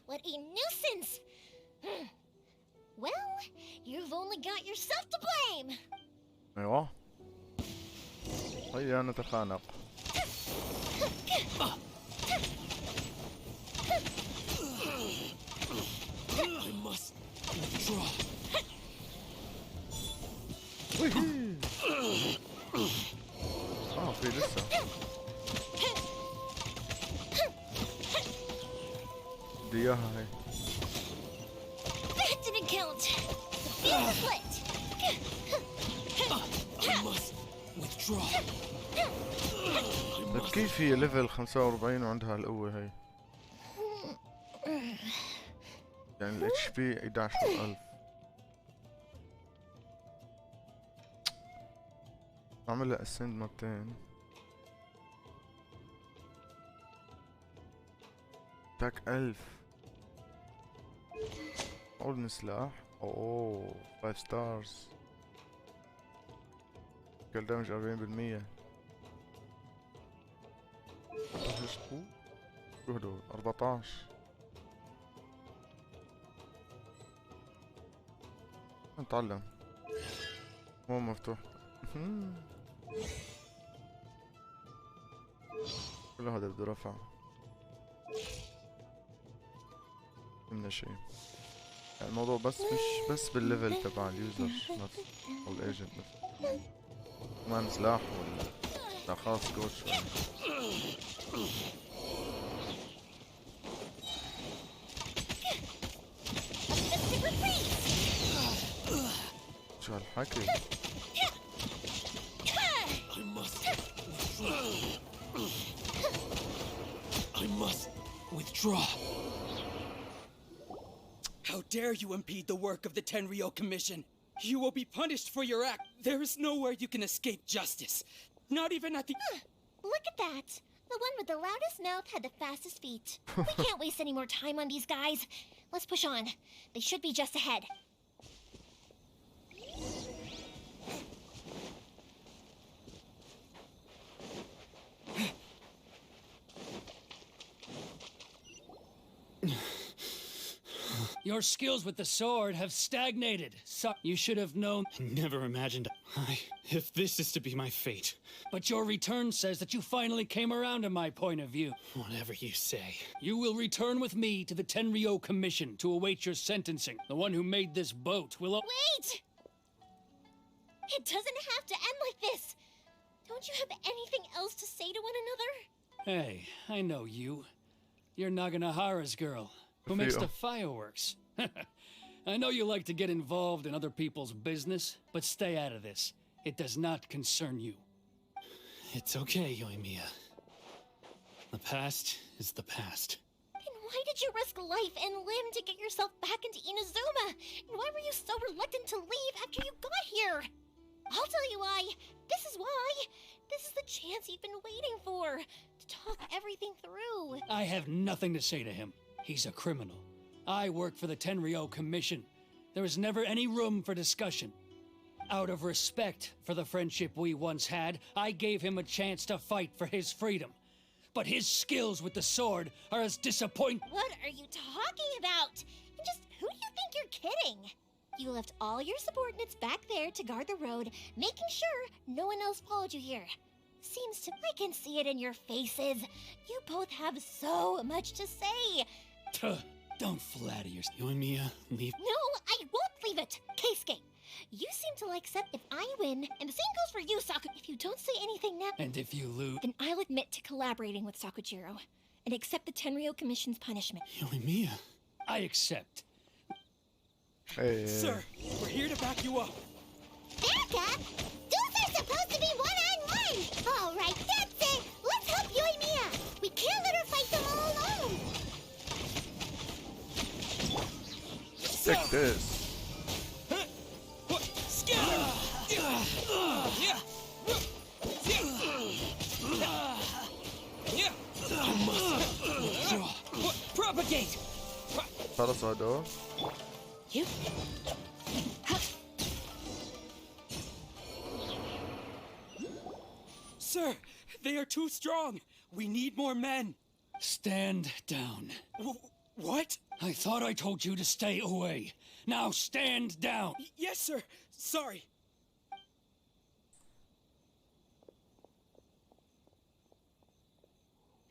what a nuisance! Well, you've only got yourself to blame. ايوه هيا نتخانق. I must withdraw. في لسه. دي اياها هي. That didn't count. The split. I must withdraw. طيب كيف هي ليفل 45 وعندها القوة هي؟ يعني ال HP 11,000. اعملها اسند مرتين. تاك 1000. أول سلاح. اوه 5 stars. كل دامج 40%. شو هدول 14. نتعلم. مو مفتوح. كل هذا بده رفع. من شيء. يعني الموضوع بس مش بس بالليفل تبع اليوزر نفسه او الايجنت نفسه. كمان سلاح ولا خاص كوتش. شو هالحكي؟ I must withdraw. How dare you impede the work of the Tenryou Commission? You will be punished for your act. There is nowhere you can escape justice. Not even at the... Look at that. The one with the loudest mouth had the fastest feet. We can't waste any more time on these guys. Let's push on. They should be just ahead. Your skills with the sword have stagnated. So you should have known. Never imagined. If this is to be my fate. But your return says that you finally came around to my point of view. Whatever you say. You will return with me to the Tenryou Commission to await your sentencing. The one who made this boat will... Wait! It doesn't have to end like this. Don't you have anything else to say to one another? Hey, I know you. You're Naganohara's girl. Who makes the fireworks. I know you like to get involved in other people's business, but stay out of this. It does not concern you. It's okay, Yoimiya. The past is the past. Then why did you risk life and limb to get yourself back into Inazuma? And why were you so reluctant to leave after you got here? I'll tell you why. This is why. This is the chance you've been waiting for. To talk everything through. I have nothing to say to him. He's a criminal. I work for the Tenryou Commission. There is never any room for discussion. Out of respect for the friendship we once had, I gave him a chance to fight for his freedom. But his skills with the sword are as disappointing. What are you talking about? And just who do you think you're kidding? You left all your subordinates back there to guard the road, making sure no one else followed you here. Seems to... I can see it in your faces. You both have so much to say. Don't flatter yourself. Yoimiya, leave. No, I won't leave it. Keisuke, you seem to like accept if I win, and the same goes for you, Saku. If you don't say anything now... And if you lose... Then I'll admit to collaborating with Sakujiro, and accept the Tenryou Commission's punishment. Yoimiya. I accept. Hey. Sir, we're here to back you up. Back up? Those are supposed to be one-on-one! All right, that's it! Let's help Yoimiya! We can't let her fight them all alone! Take this. Propagate! خلص هدول. You? Sir, they are too strong. We need more men. Stand down. What? I thought I told you to stay away. Now stand down. Yes, sir. Sorry.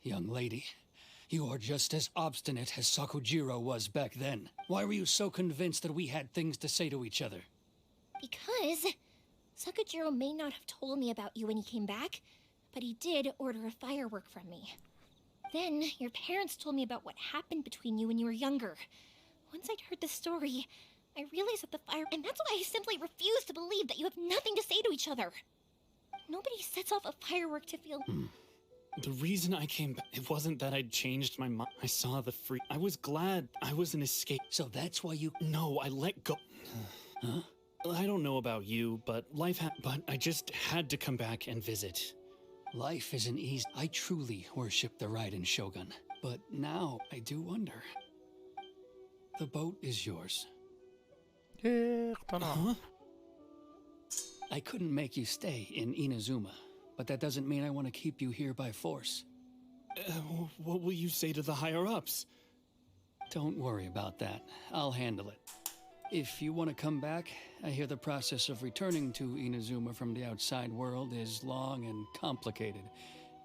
Young lady, you are just as obstinate as Sakujiro was back then. Why were you so convinced that we had things to say to each other? Because Sakujiro may not have told me about you when he came back, but he did order a firework from me. Then, your parents told me about what happened between you when you were younger. Once I'd heard the story, I realized that the fire... And that's why I simply refuse to believe that you have nothing to say to each other. Nobody sets off a firework to feel... The reason I came back, it wasn't that I'd changed my mind. I saw the free... I was glad I was an escape. So that's why you... No, I let go. Huh? I don't know about you, but but I just had to come back and visit. Life isn't easy. I truly worship the Raiden Shogun. But now I do wonder. The boat is yours. Huh? I couldn't make you stay in Inazuma, but that doesn't mean I want to keep you here by force. What will you say to the higher-ups? Don't worry about that. I'll handle it. If you want to come back, I hear the process of returning to Inazuma from the outside world is long and complicated,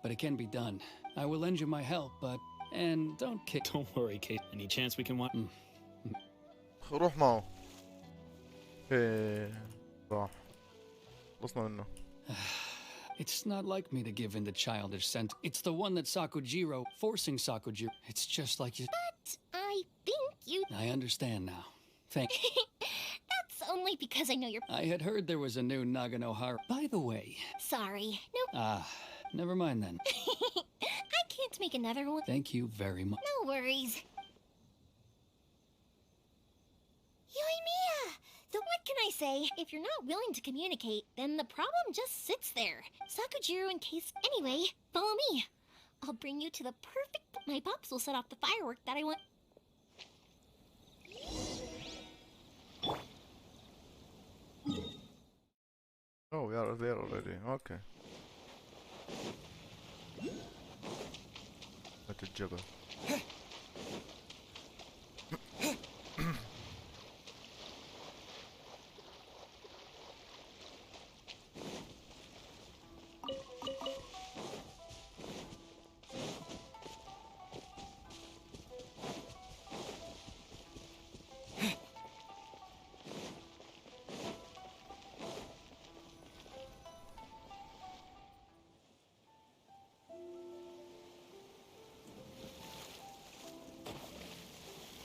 but it can be done. I will lend you my help, but... And don't kick... Don't worry, Kate. Any chance we can watch... روح معه. راح. خلصنا منه. It's not like me to give in to childish scent. It's the one that Sakujiro, forcing Sakujiro. It's just like you... But I think you... I understand now. Thank you. That's only because I know you're... I had heard there was a new Naganohara. By the way... Sorry. Nope. Ah, never mind then. I can't make another one. Thank you very much. No worries. Yoimiya! So what can I say? If you're not willing to communicate, then the problem just sits there. Sakujiro and Case... Anyway, follow me. I'll bring you to the perfect... My pops will set off the firework that I want... Oh, we are there already. Okay. At the juggle.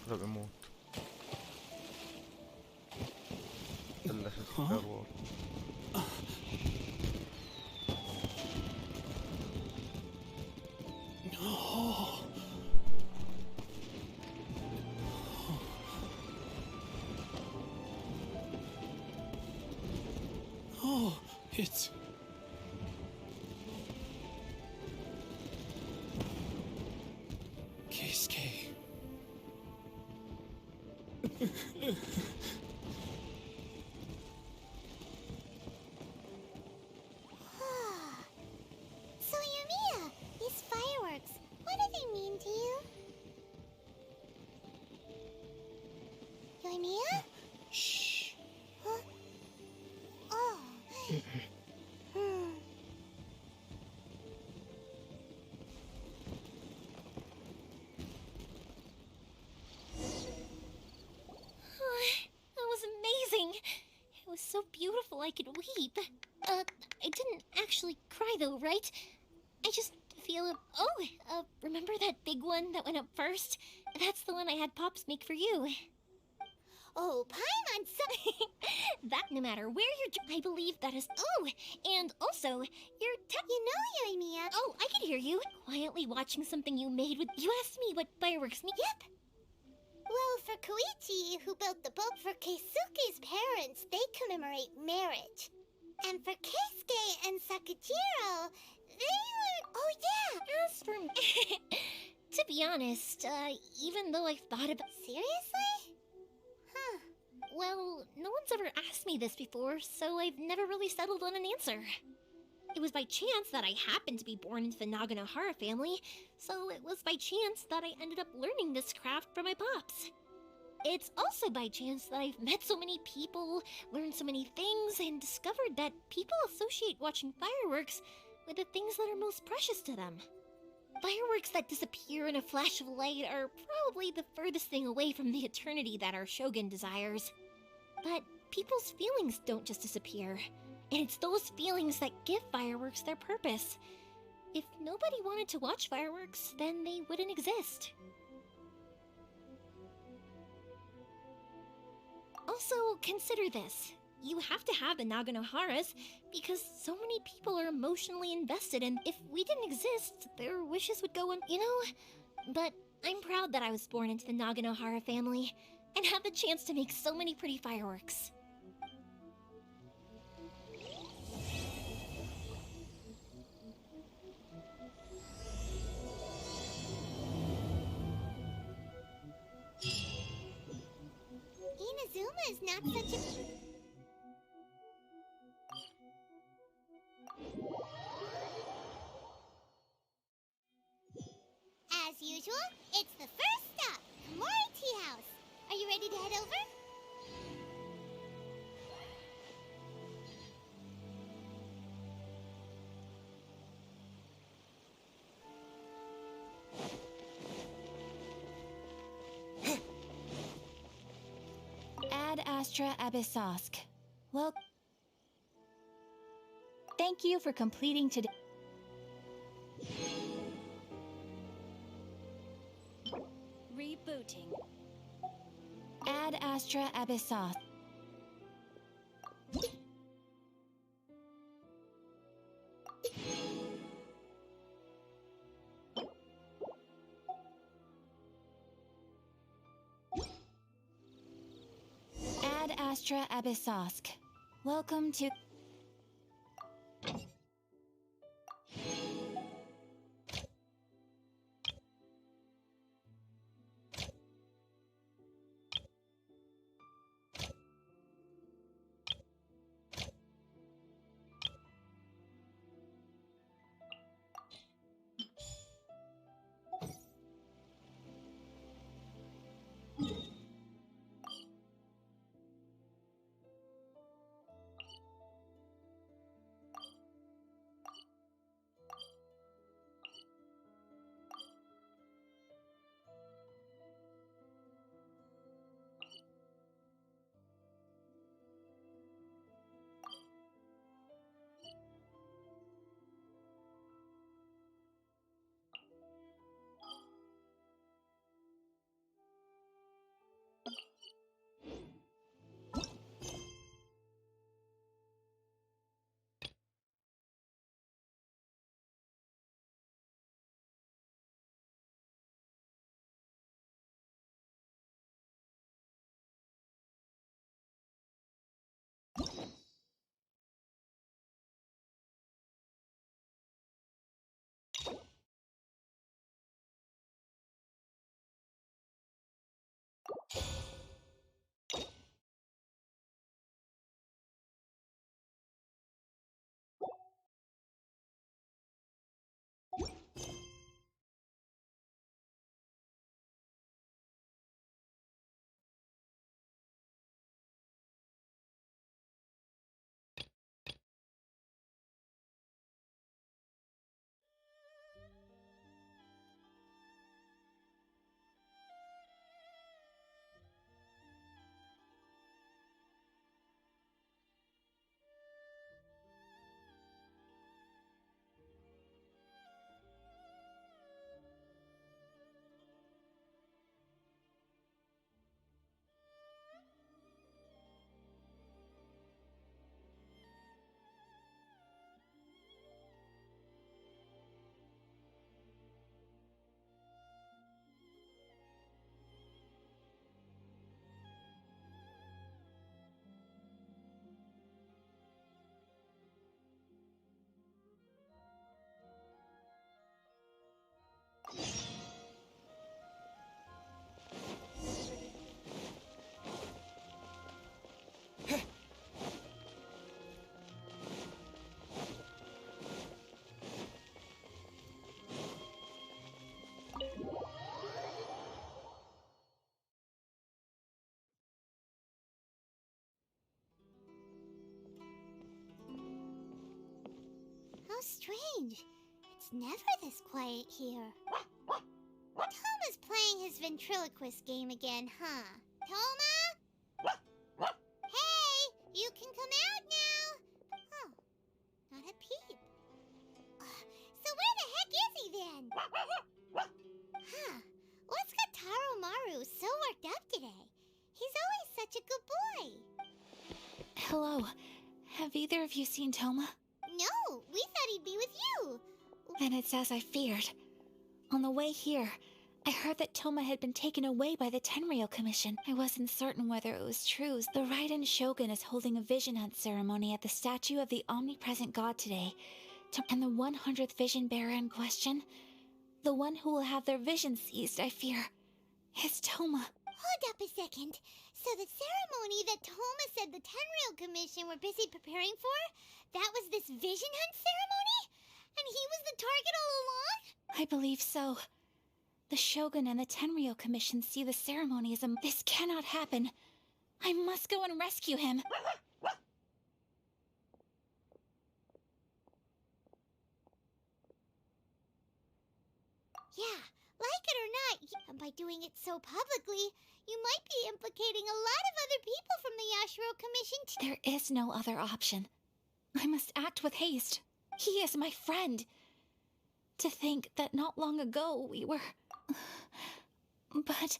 ده بيموت إلا في الفايروورك. Oh, it's... Keisuke. So, Yoimiya, these fireworks, what do they mean to you? Yoimiya? Shh. Huh? Oh. That was amazing. It was so beautiful I could weep. I didn't actually cry though, right? I just feel... remember that big one that went up first? That's the one I had Pops make for you. Oh, Paimon, That no matter where you're... I believe that is... Oh, and also, you're... You know, Yoimiya. Oh, I could hear you. Quietly watching something you made with... You asked me what fireworks mean. Yep. Well, for Koichi, who built the boat for Keisuke's parents, they commemorate marriage. And for Keisuke and Sakujiro, they were... Oh, yeah! As for me... To be honest, even though I've thought about... Seriously? Huh. Well, no one's ever asked me this before, so I've never really settled on an answer. It was by chance that I happened to be born into the Naganohara family, so it was by chance that I ended up learning this craft from my pops. It's also by chance that I've met so many people, learned so many things, and discovered that people associate watching fireworks with the things that are most precious to them. Fireworks that disappear in a flash of light are probably the furthest thing away from the eternity that our shogun desires. But people's feelings don't just disappear, and it's those feelings that give fireworks their purpose. If nobody wanted to watch fireworks, then they wouldn't exist. Also, consider this. You have to have the Naganoharas because so many people are emotionally invested, and if we didn't exist, their wishes would go on, you know? But I'm proud that I was born into the Naganohara family and have the chance to make so many pretty fireworks. Inazuma is not such a... As usual, it's the first stop, Kamori Tea House. Are you ready to head over? Ad Astra Abyssosk. Well, thank you for completing today. Rebooting. Ad Astra Abyssosk. Ad Astra Abyssosk. Welcome to... strange. It's never this quiet here. Toma's playing his ventriloquist game again, huh? Toma? Hey, you can come out now. Oh, not a peep. So where the heck is he then? Huh, what's got Taro Maru so worked up today? He's always such a good boy. Hello. Have either of you seen Toma? No, we thought he'd be with you. Then it's as I feared. On the way here, I heard that Toma had been taken away by the Tenryou Commission. I wasn't certain whether it was true. The Raiden Shogun is holding a vision hunt ceremony at the statue of the omnipresent god today. And the 100th vision bearer in question, the one who will have their vision seized, I fear, is Toma. Hold up a second. So the ceremony that Toma said the Tenryou Commission were busy preparing for, that was this vision hunt ceremony? And he was the target all along? I believe so. The Shogun and the Tenryou Commission see the ceremony as a... This cannot happen. I must go and rescue him. Yeah, like it or not, and by doing it so publicly, you might be implicating a lot of other people from the Yashiro Commission There is no other option. I must act with haste. He is my friend. To think that not long ago we were... But...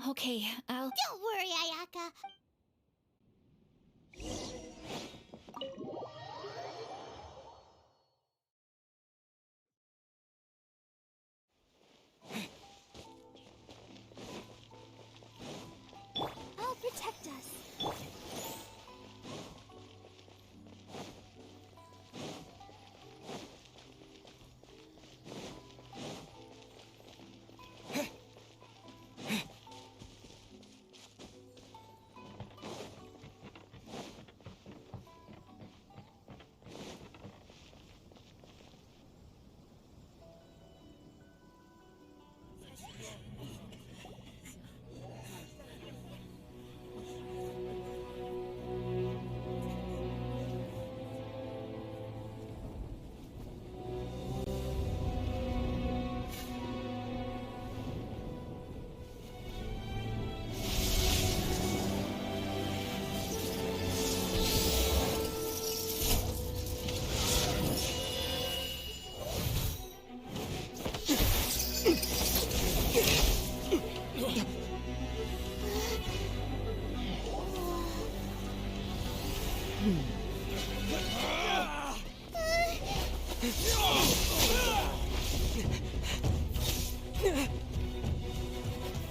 Okay, I'll... Don't worry, Ayaka. I'll protect us.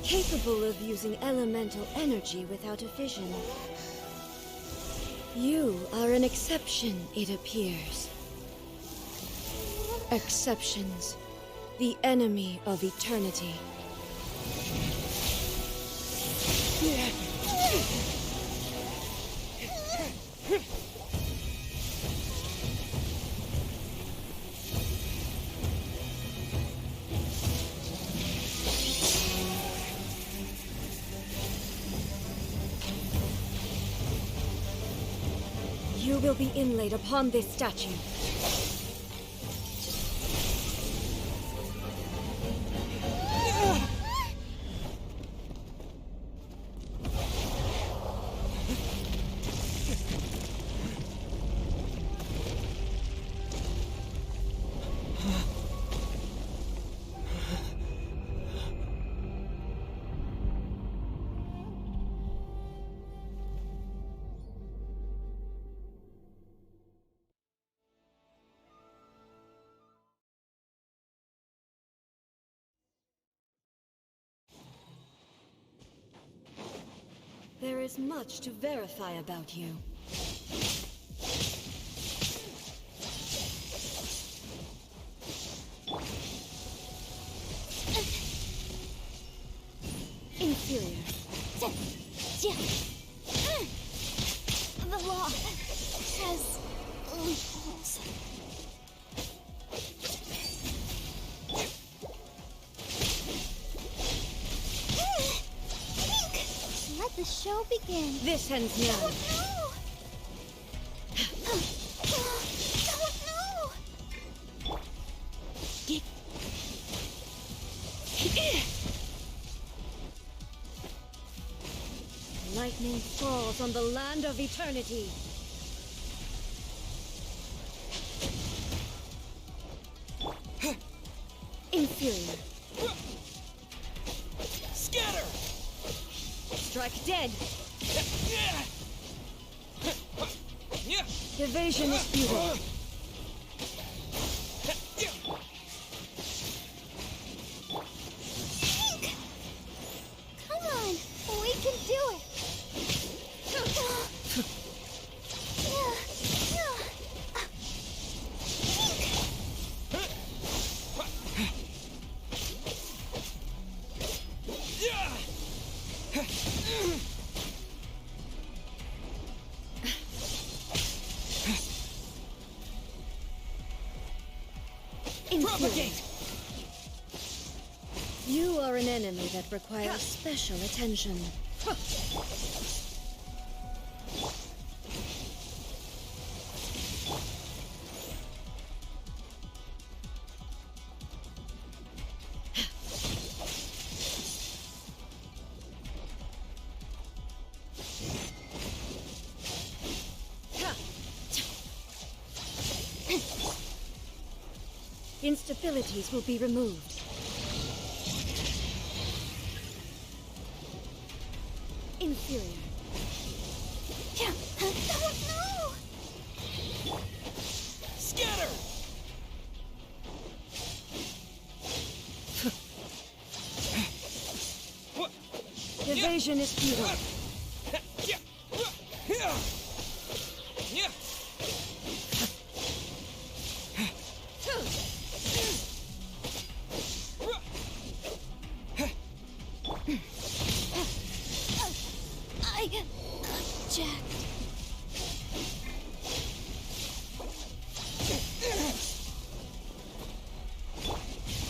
Capable of using elemental energy without a vision. You are an exception, it appears. Exceptions, the enemy of eternity. You will be inlaid upon this statue. There is much to verify about you. Inferior. The law has loopholes. Let the show begin. This ends now. Oh, no. lightning falls on the land of eternity. Inferior. Scatter! Strike dead. Evasion is futile. Come on, we can do it. Propagate! You are an enemy that requires special attention. Instabilities will be removed. Inferior. Oh no! Scatter! Evasion is futile.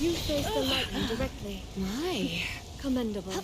You face the lightning directly. My. Commendable.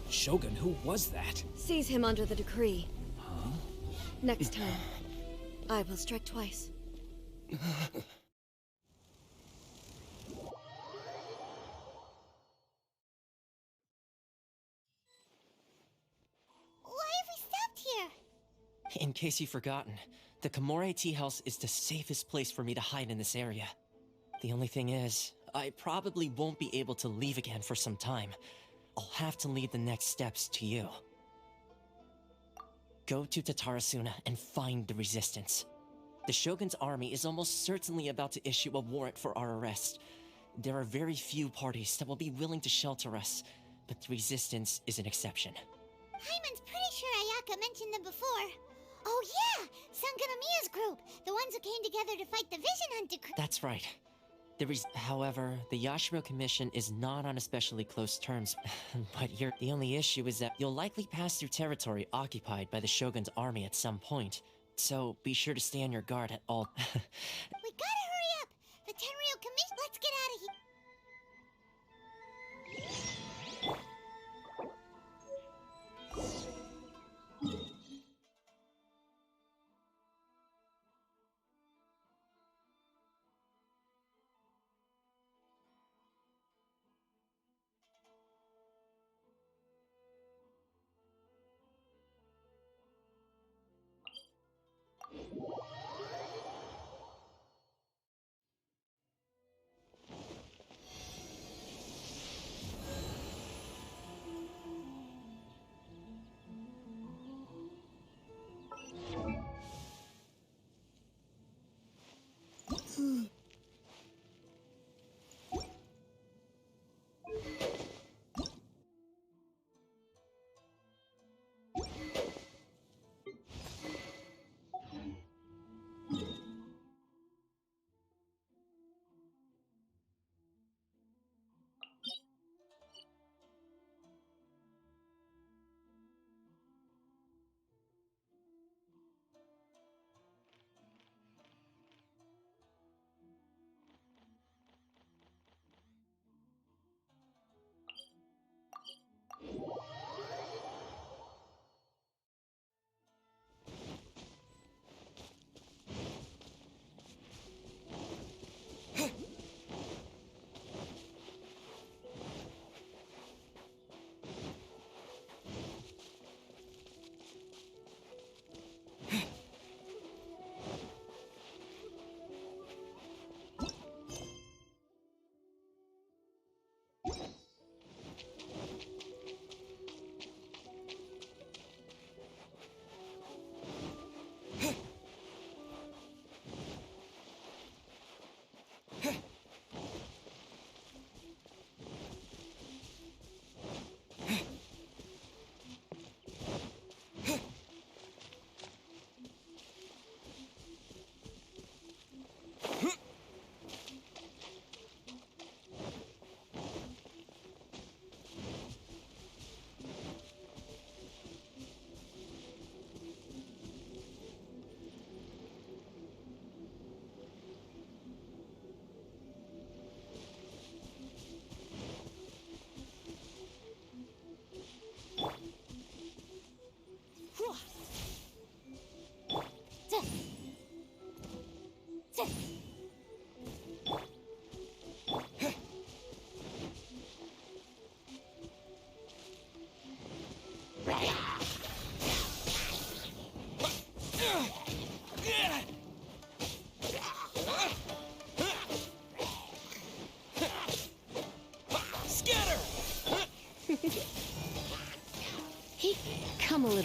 Shogun, who was that? Seize him under the decree. Huh? Next time, I will strike twice. Why have we stopped here? In case you've forgotten, the Komore Tea House is the safest place for me to hide in this area. The only thing is, I probably won't be able to leave again for some time. I'll have to leave the next steps to you. Go to Tatarasuna and find the resistance. The Shogun's army is almost certainly about to issue a warrant for our arrest. There are very few parties that will be willing to shelter us, but the resistance is an exception. Hyman's pretty sure Ayaka mentioned them before. Oh yeah! Sanganamiya's group! The ones who came together to fight the Vision Hunter crew! That's right. However, the Yashiro Commission is not on especially close terms, but the only issue is that you'll likely pass through territory occupied by the Shogun's army at some point, so be sure to stay on your guard at all. We gotta hurry up! The Tenryo Commission— let's get out of here!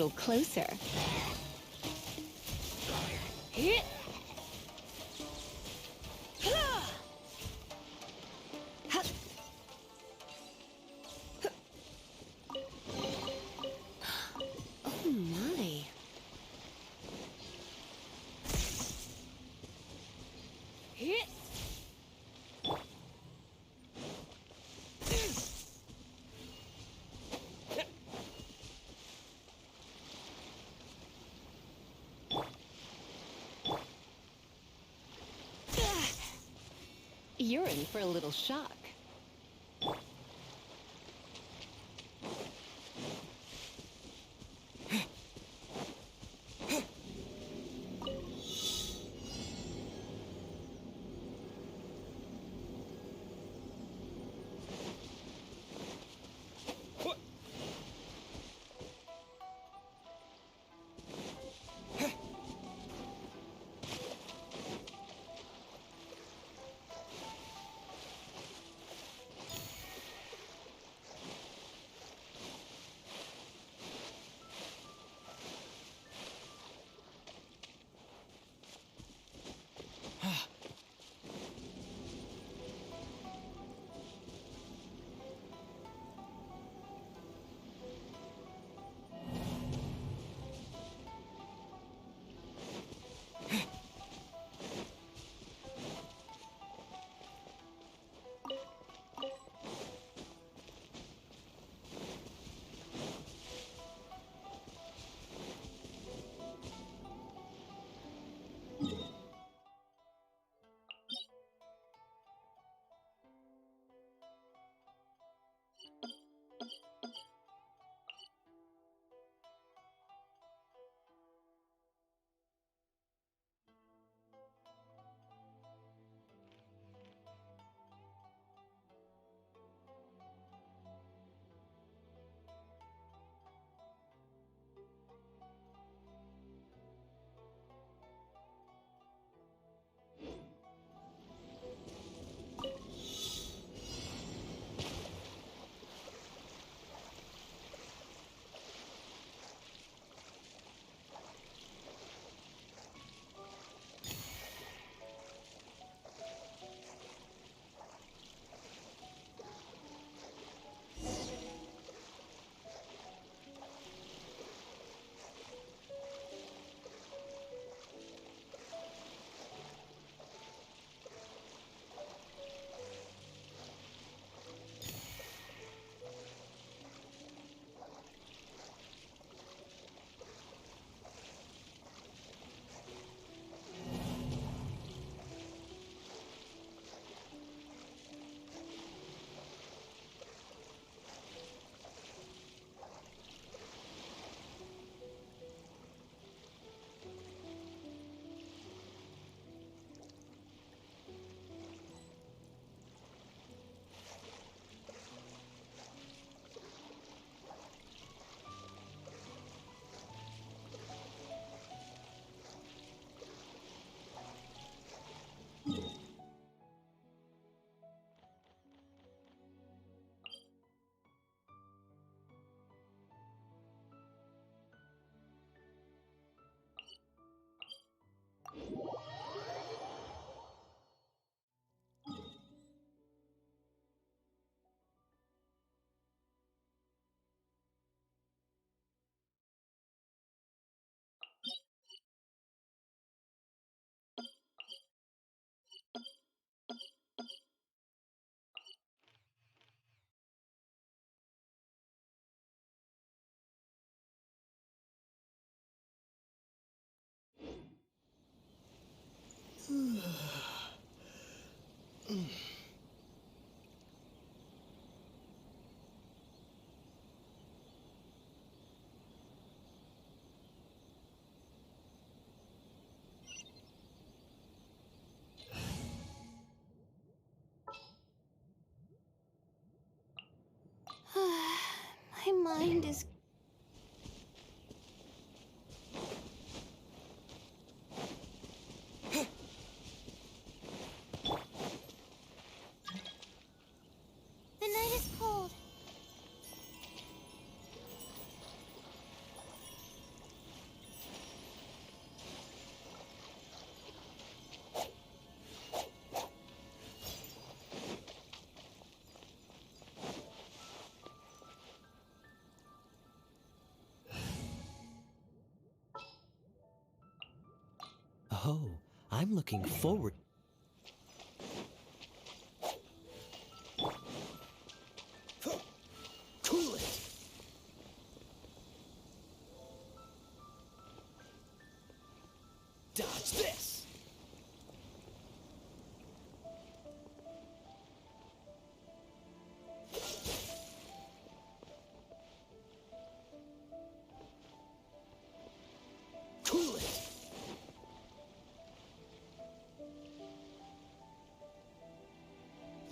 little closer. Oh my. You're in for a little shock. My mind is... The night is cold. Oh, I'm looking forward. Cool it! Dodge this! Cool it!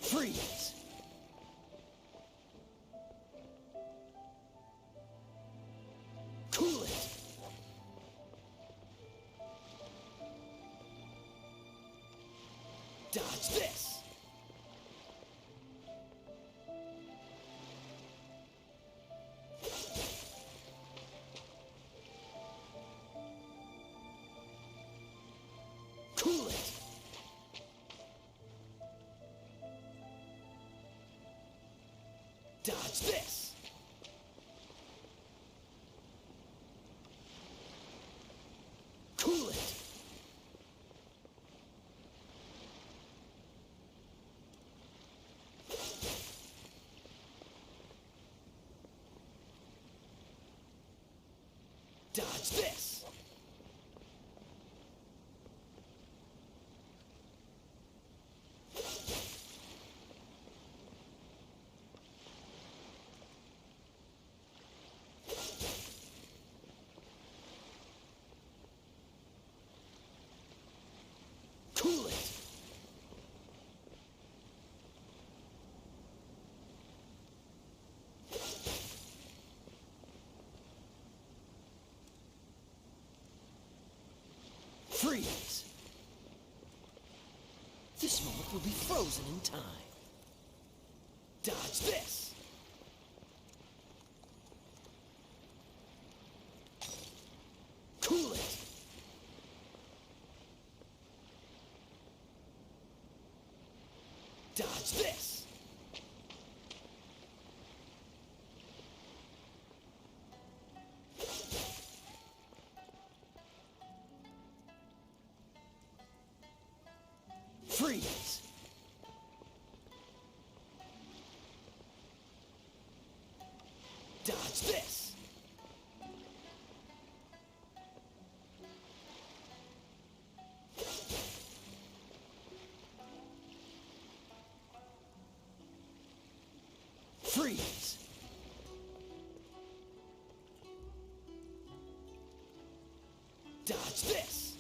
Freeze! Cool it! Dodge this! Cool it! Dodge this! Cool it! Dodge this! Cool it! Freeze! This moment will be frozen in time. Dodge this! Cool it! Dodge this! Freeze! Dodge this! Freeze! Dodge this!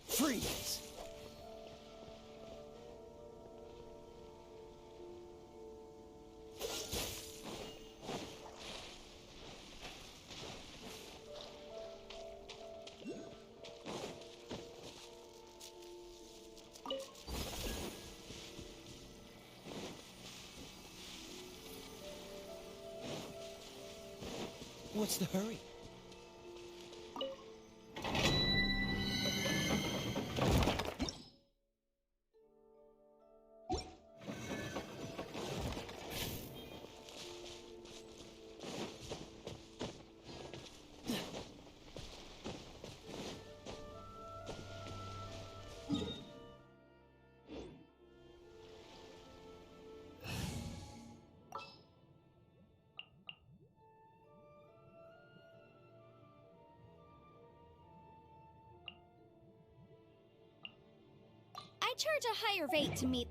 Freeze! What's the hurry? I charge a higher rate to meet.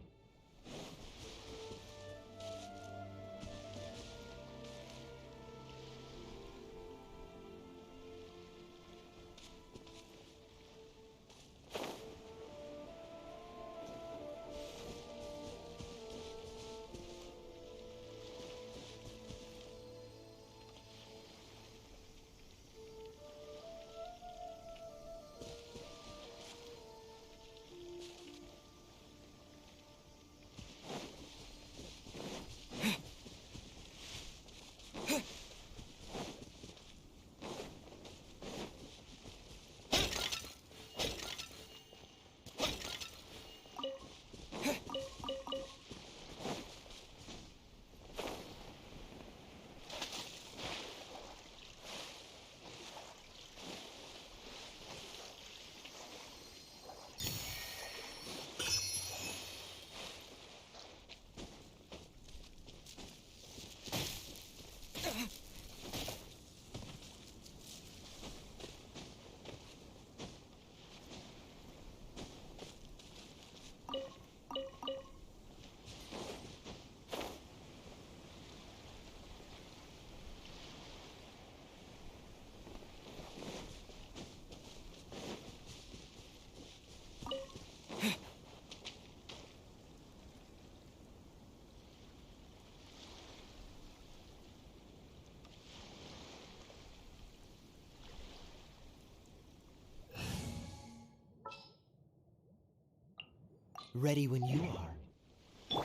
Ready when you are.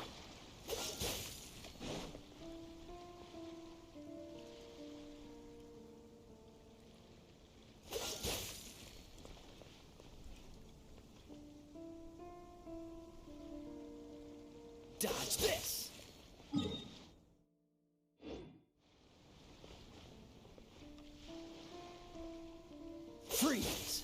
Dodge this! Freeze!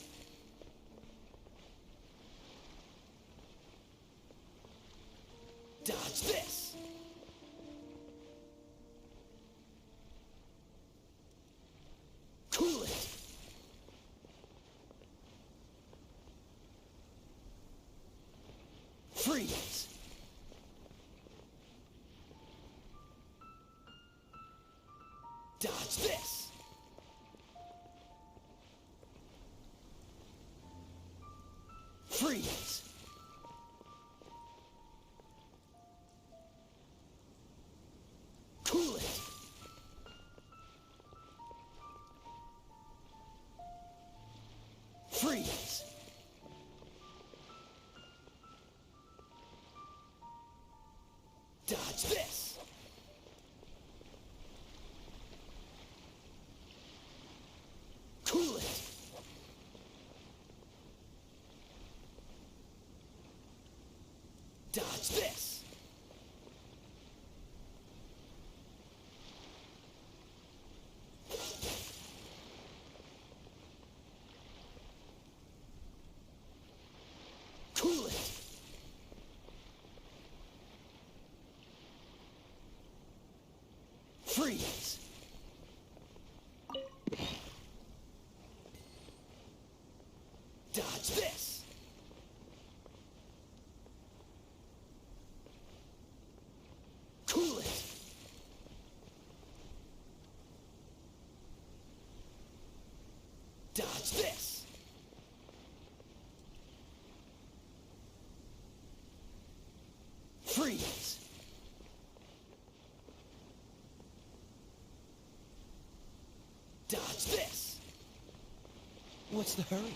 Dodge this! Cool it! Freeze! Dodge this! Freeze! Cool it! Freeze! Dodge this! Cool it! Dodge this! Cool it! Freeze! Dodge this! Cool it! Dodge this! Freeze! Dodge this! What's the hurry?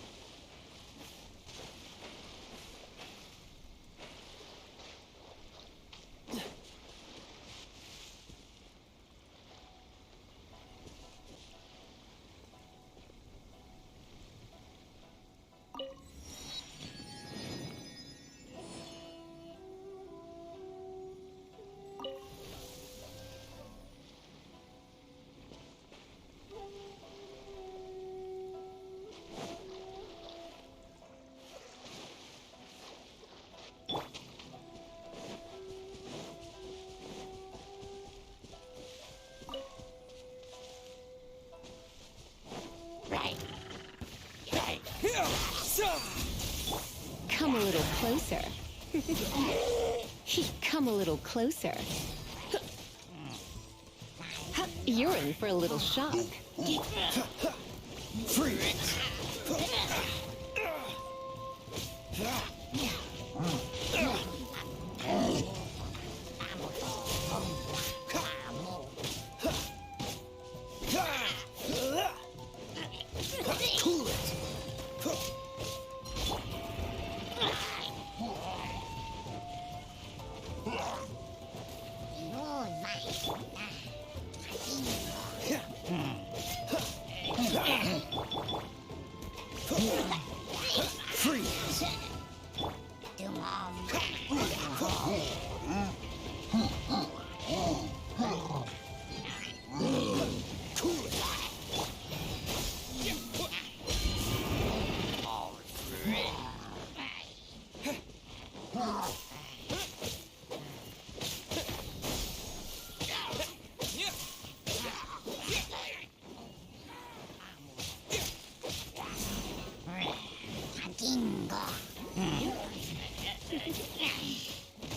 Come a little closer. Come a little closer. You're in for a little shock. Freeze! Cool it! Freeze! Cool it!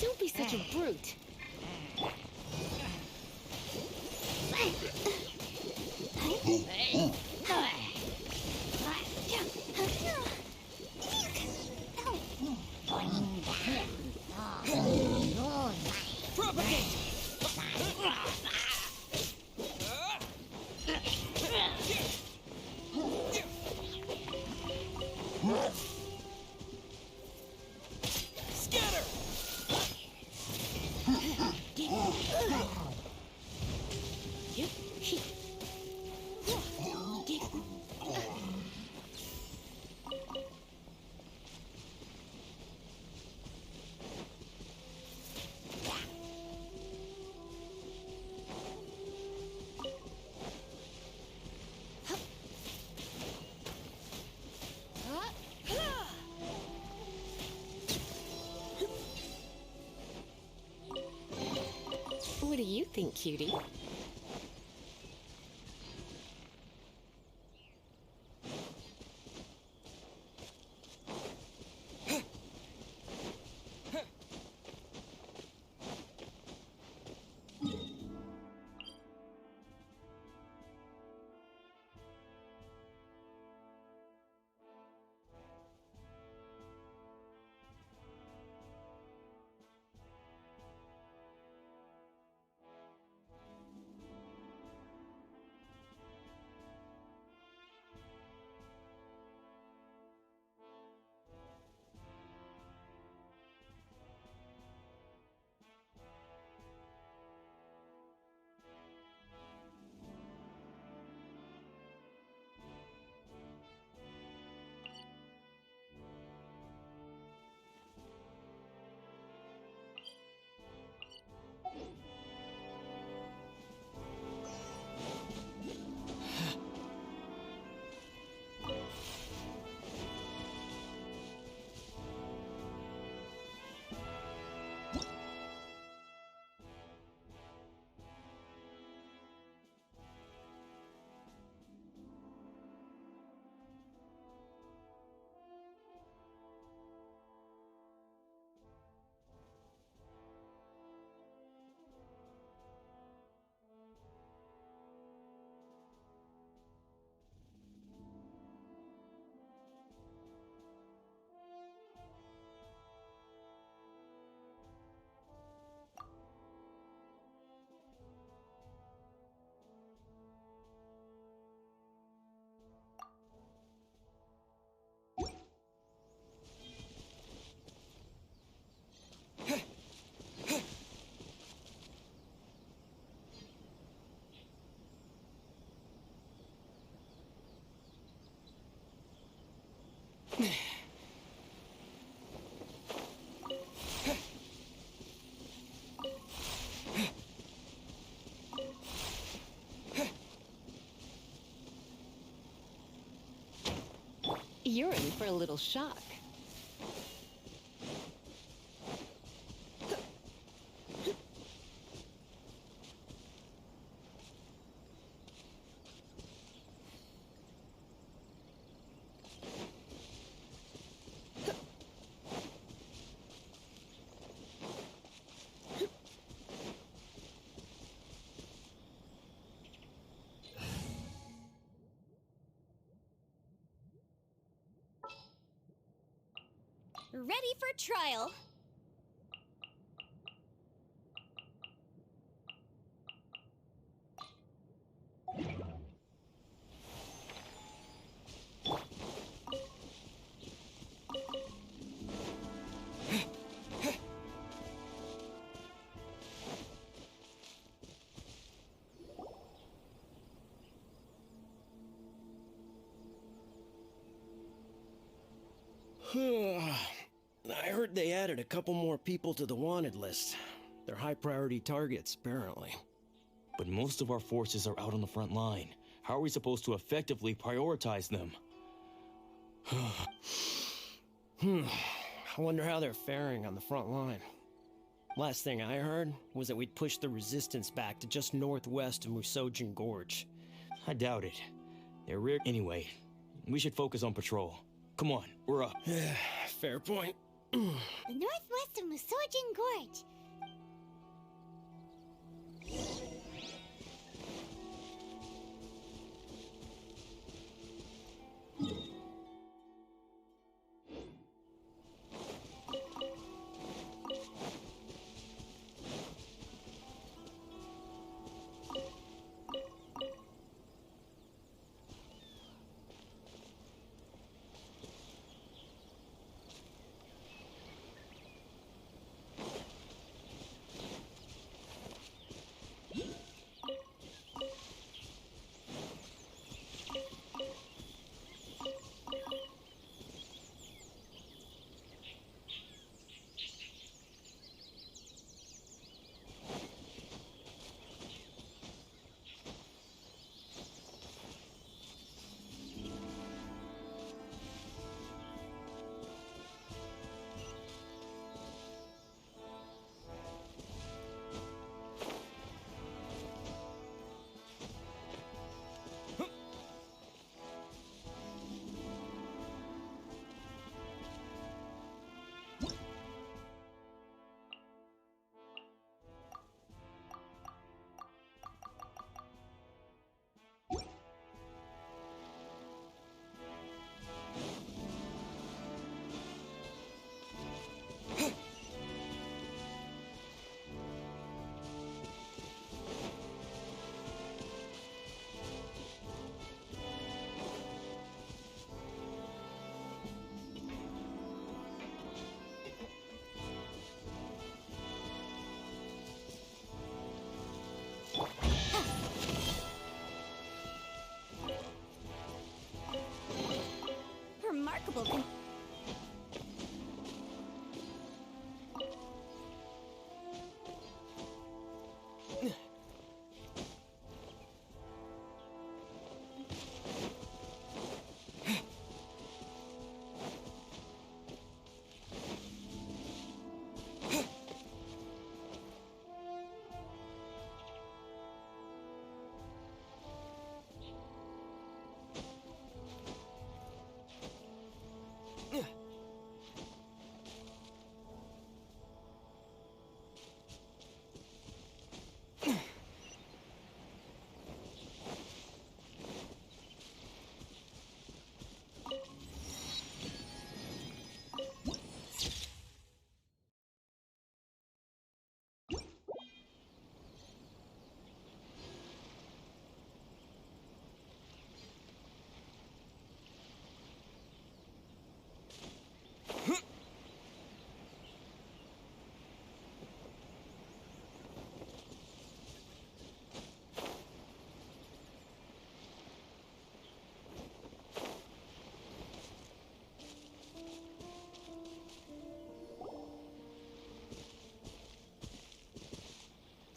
Don't be such a brute. Propagate! Scatter! do you think, cutie? You're in for a little shock. Ready for trial. I heard they added a couple more people to the wanted list. They're high priority targets, apparently. But most of our forces are out on the front line. How are we supposed to effectively prioritize them? I wonder how they're faring on the front line. Last thing I heard was that we'd pushed the resistance back to just northwest of Musojin Gorge. I doubt it. They're rare anyway. We should focus on patrol. Come on, we're up. Fair point. The northwest of Musojin Gorge.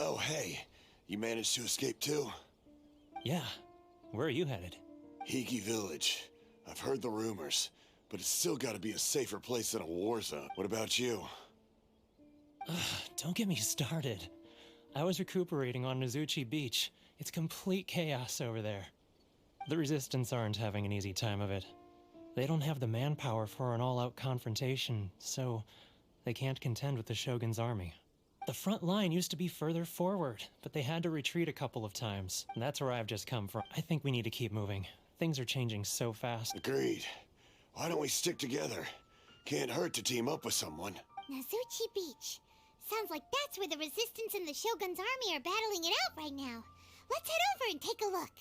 Oh, hey. You managed to escape too? Yeah. Where are you headed? Hiki Village. I've heard the rumors, but it's still gotta be a safer place than a war zone. What about you? Don't get me started. I was recuperating on Nozuchi Beach. It's complete chaos over there. The Resistance aren't having an easy time of it. They don't have the manpower for an all-out confrontation, so they can't contend with the Shogun's army. The front line used to be further forward, but they had to retreat a couple of times. And that's where I've just come from. I think we need to keep moving. Things are changing so fast. Agreed. Why don't we stick together? Can't hurt to team up with someone. Nozuchi Beach. Sounds like that's where the Resistance and the Shogun's army are battling it out right now. Let's head over and take a look.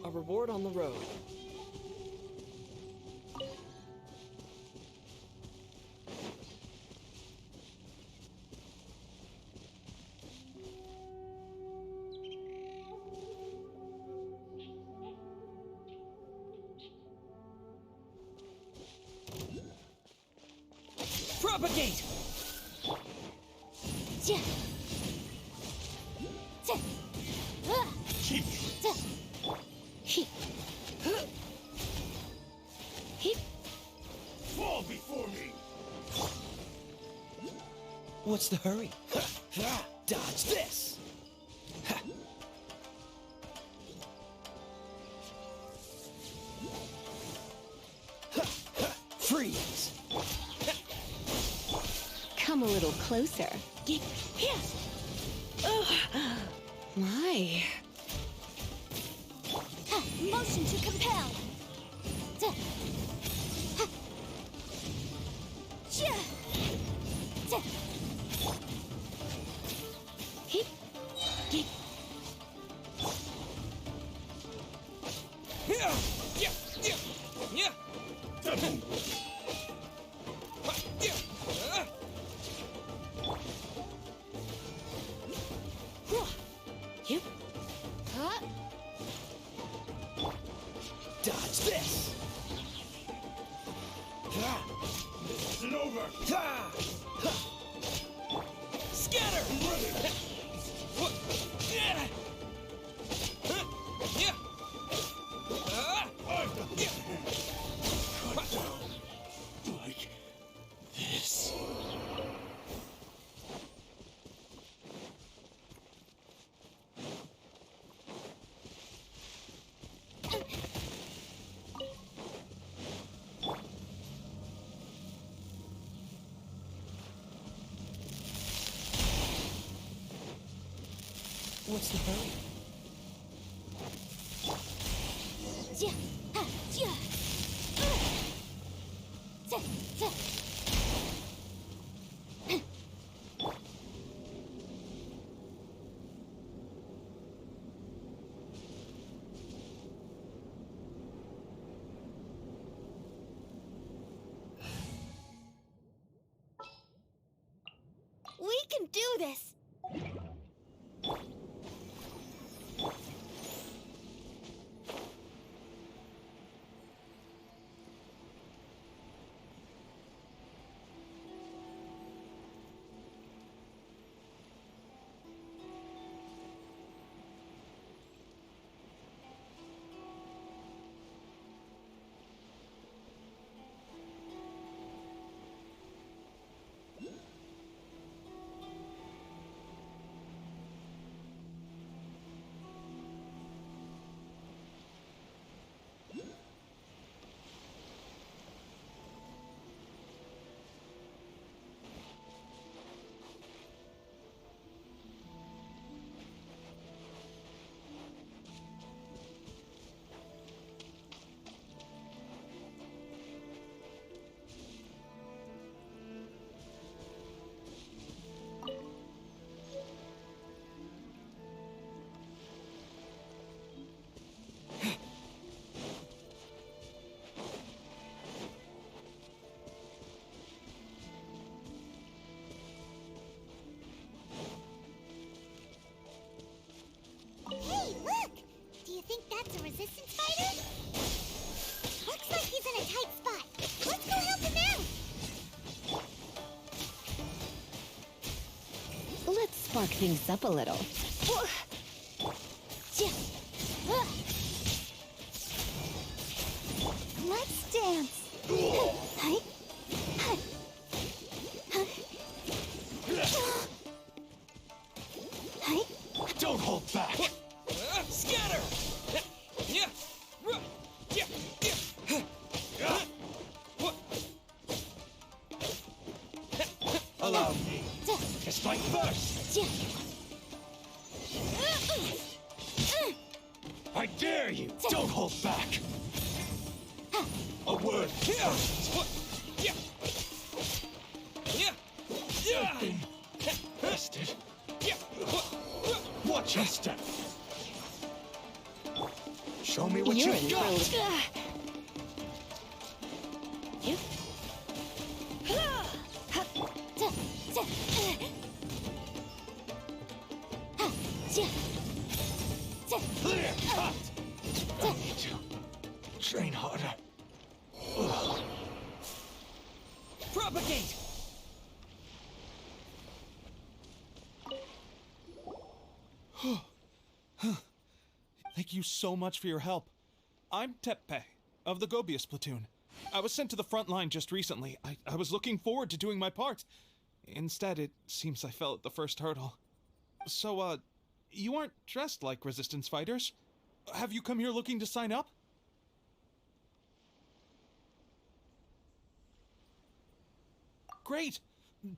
A reward on the road. Propagate! What's the hurry? Dodge this! Freeze! Come a little closer. Get here! My. Motion to compel! Dodge this! This isn't over! Scatter! Cut down like this. What's the hurry? We can do this! Hey, look! Do you think that's a resistance fighter? Looks like he's in a tight spot. Let's go help him out! Let's spark things up a little. Let's dance! Don't hold back! Scatter! Allow me to strike first! I dare you! Don't hold back! A word first! Filthy bastard! Watch your step! Show me what You're you've in got! Clear cut! I need to train harder. Ugh. Propagate! Thank you so much for your help. I'm Tepe, of the Gobius platoon. I was sent to the front line just recently. I was looking forward to doing my part. Instead, it seems I fell at the first hurdle. So, you aren't dressed like resistance fighters. Have you come here looking to sign up? Great!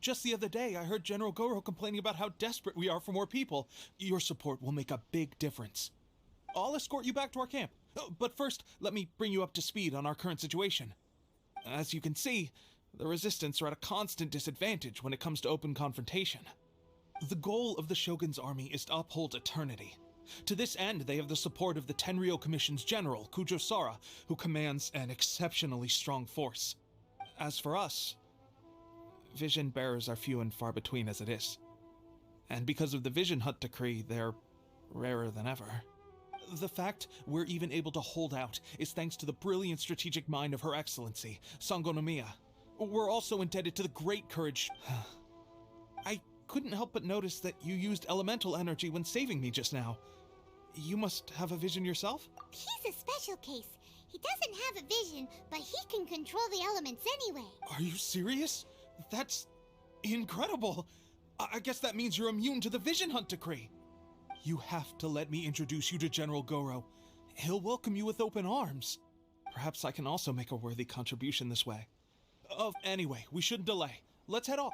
Just the other day, I heard General Goro complaining about how desperate we are for more people. Your support will make a big difference. I'll escort you back to our camp. But first, let me bring you up to speed on our current situation. As you can see, the Resistance are at a constant disadvantage when it comes to open confrontation. The goal of the Shogun's army is to uphold eternity. To this end, they have the support of the Tenryou Commission's general, Kujo Sara, who commands an exceptionally strong force. As for us, vision bearers are few and far between as it is. And because of the Vision Hut decree, they're rarer than ever. The fact we're even able to hold out is thanks to the brilliant strategic mind of Her Excellency, Sango no Miya. We're also indebted to the great courage... I couldn't help but notice that you used elemental energy when saving me just now. You must have a vision yourself? He's a special case. He doesn't have a vision, but he can control the elements anyway. Are you serious? That's incredible. I guess that means you're immune to the Vision Hunt decree. You have to let me introduce you to General Goro. He'll welcome you with open arms. Perhaps I can also make a worthy contribution this way. Anyway, we shouldn't delay. Let's head off.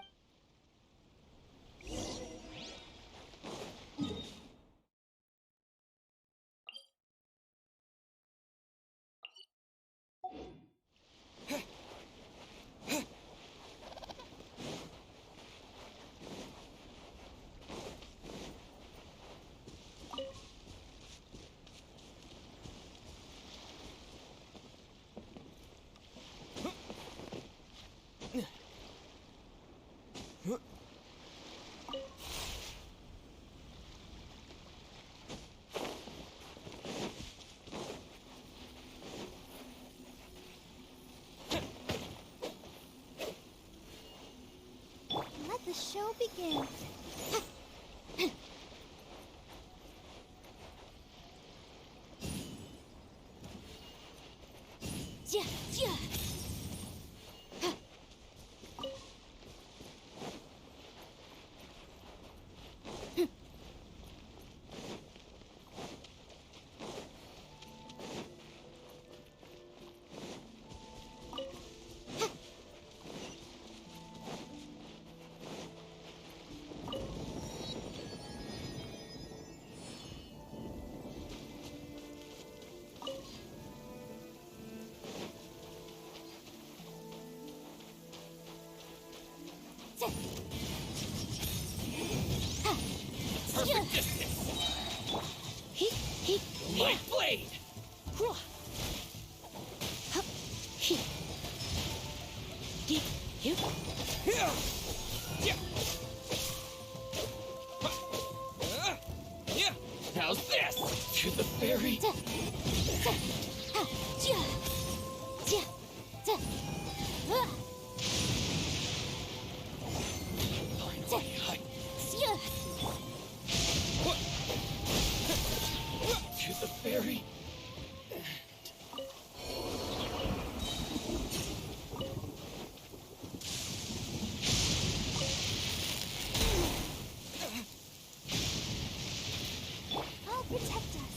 Let the show begin. Perfect distance. My blade. How's this? To the fairy. To the fairy. I'll protect us.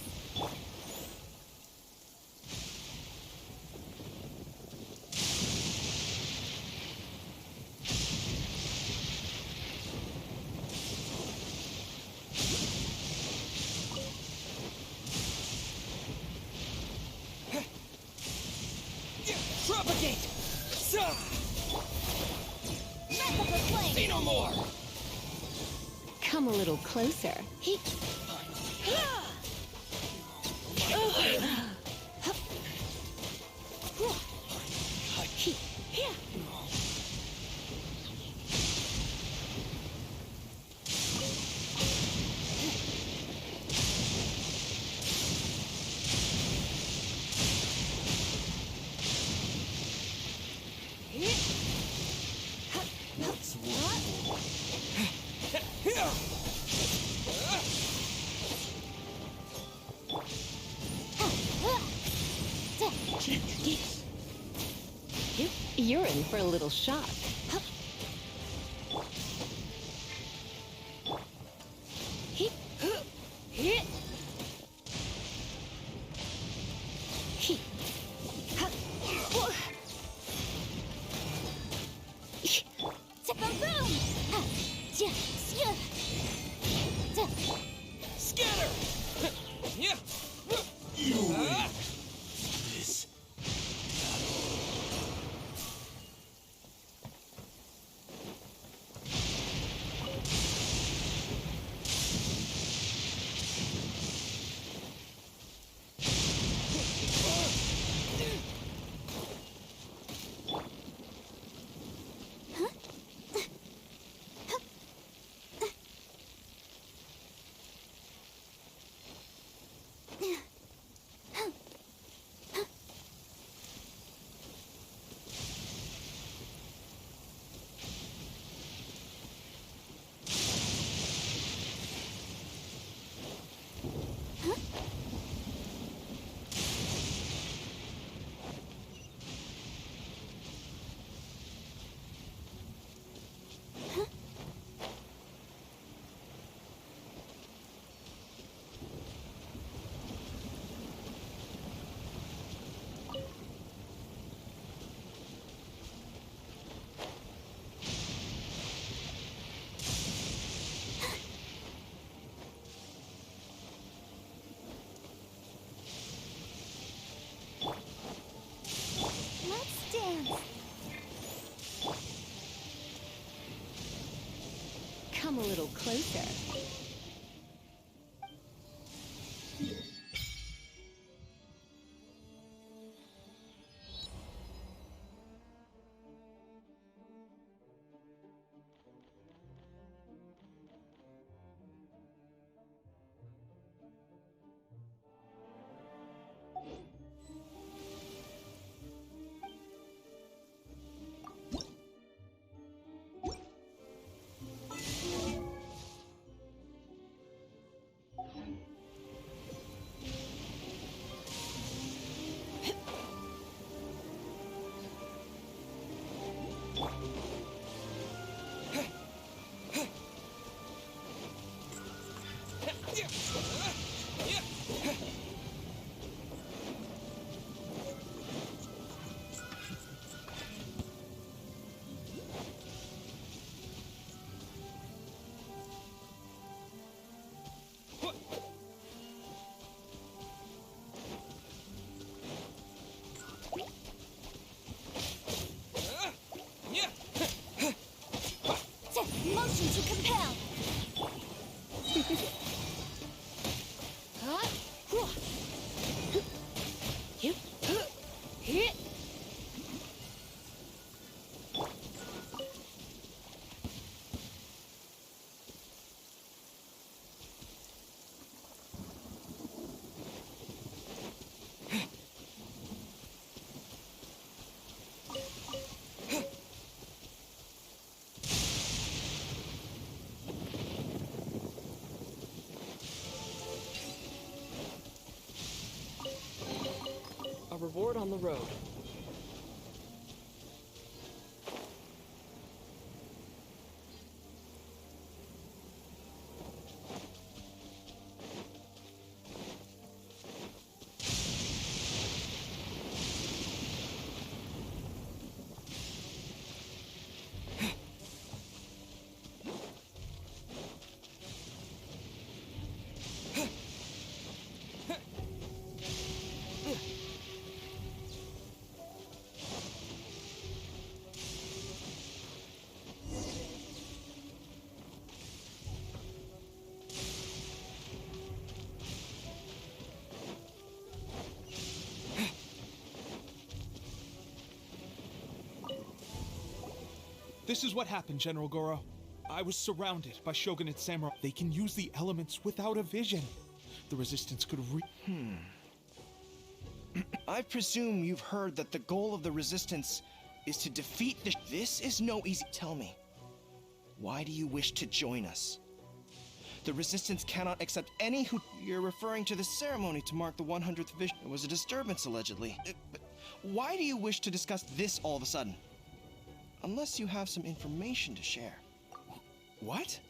Propagate! Say no more! Come a little closer. You're in for a little shock. Scatter! You win this. Come a little closer. Motion to compel. Reward on the road. This is what happened, General Goro. I was surrounded by Shogunate samurai. They can use the elements without a vision. The resistance could I presume you've heard that the goal of the resistance is to defeat the... This is no easy... Tell me, why do you wish to join us? The resistance cannot accept any who... You're referring to the ceremony to mark the 100th vision. It was a disturbance, allegedly. But why do you wish to discuss this all of a sudden? Unless you have some information to share. What?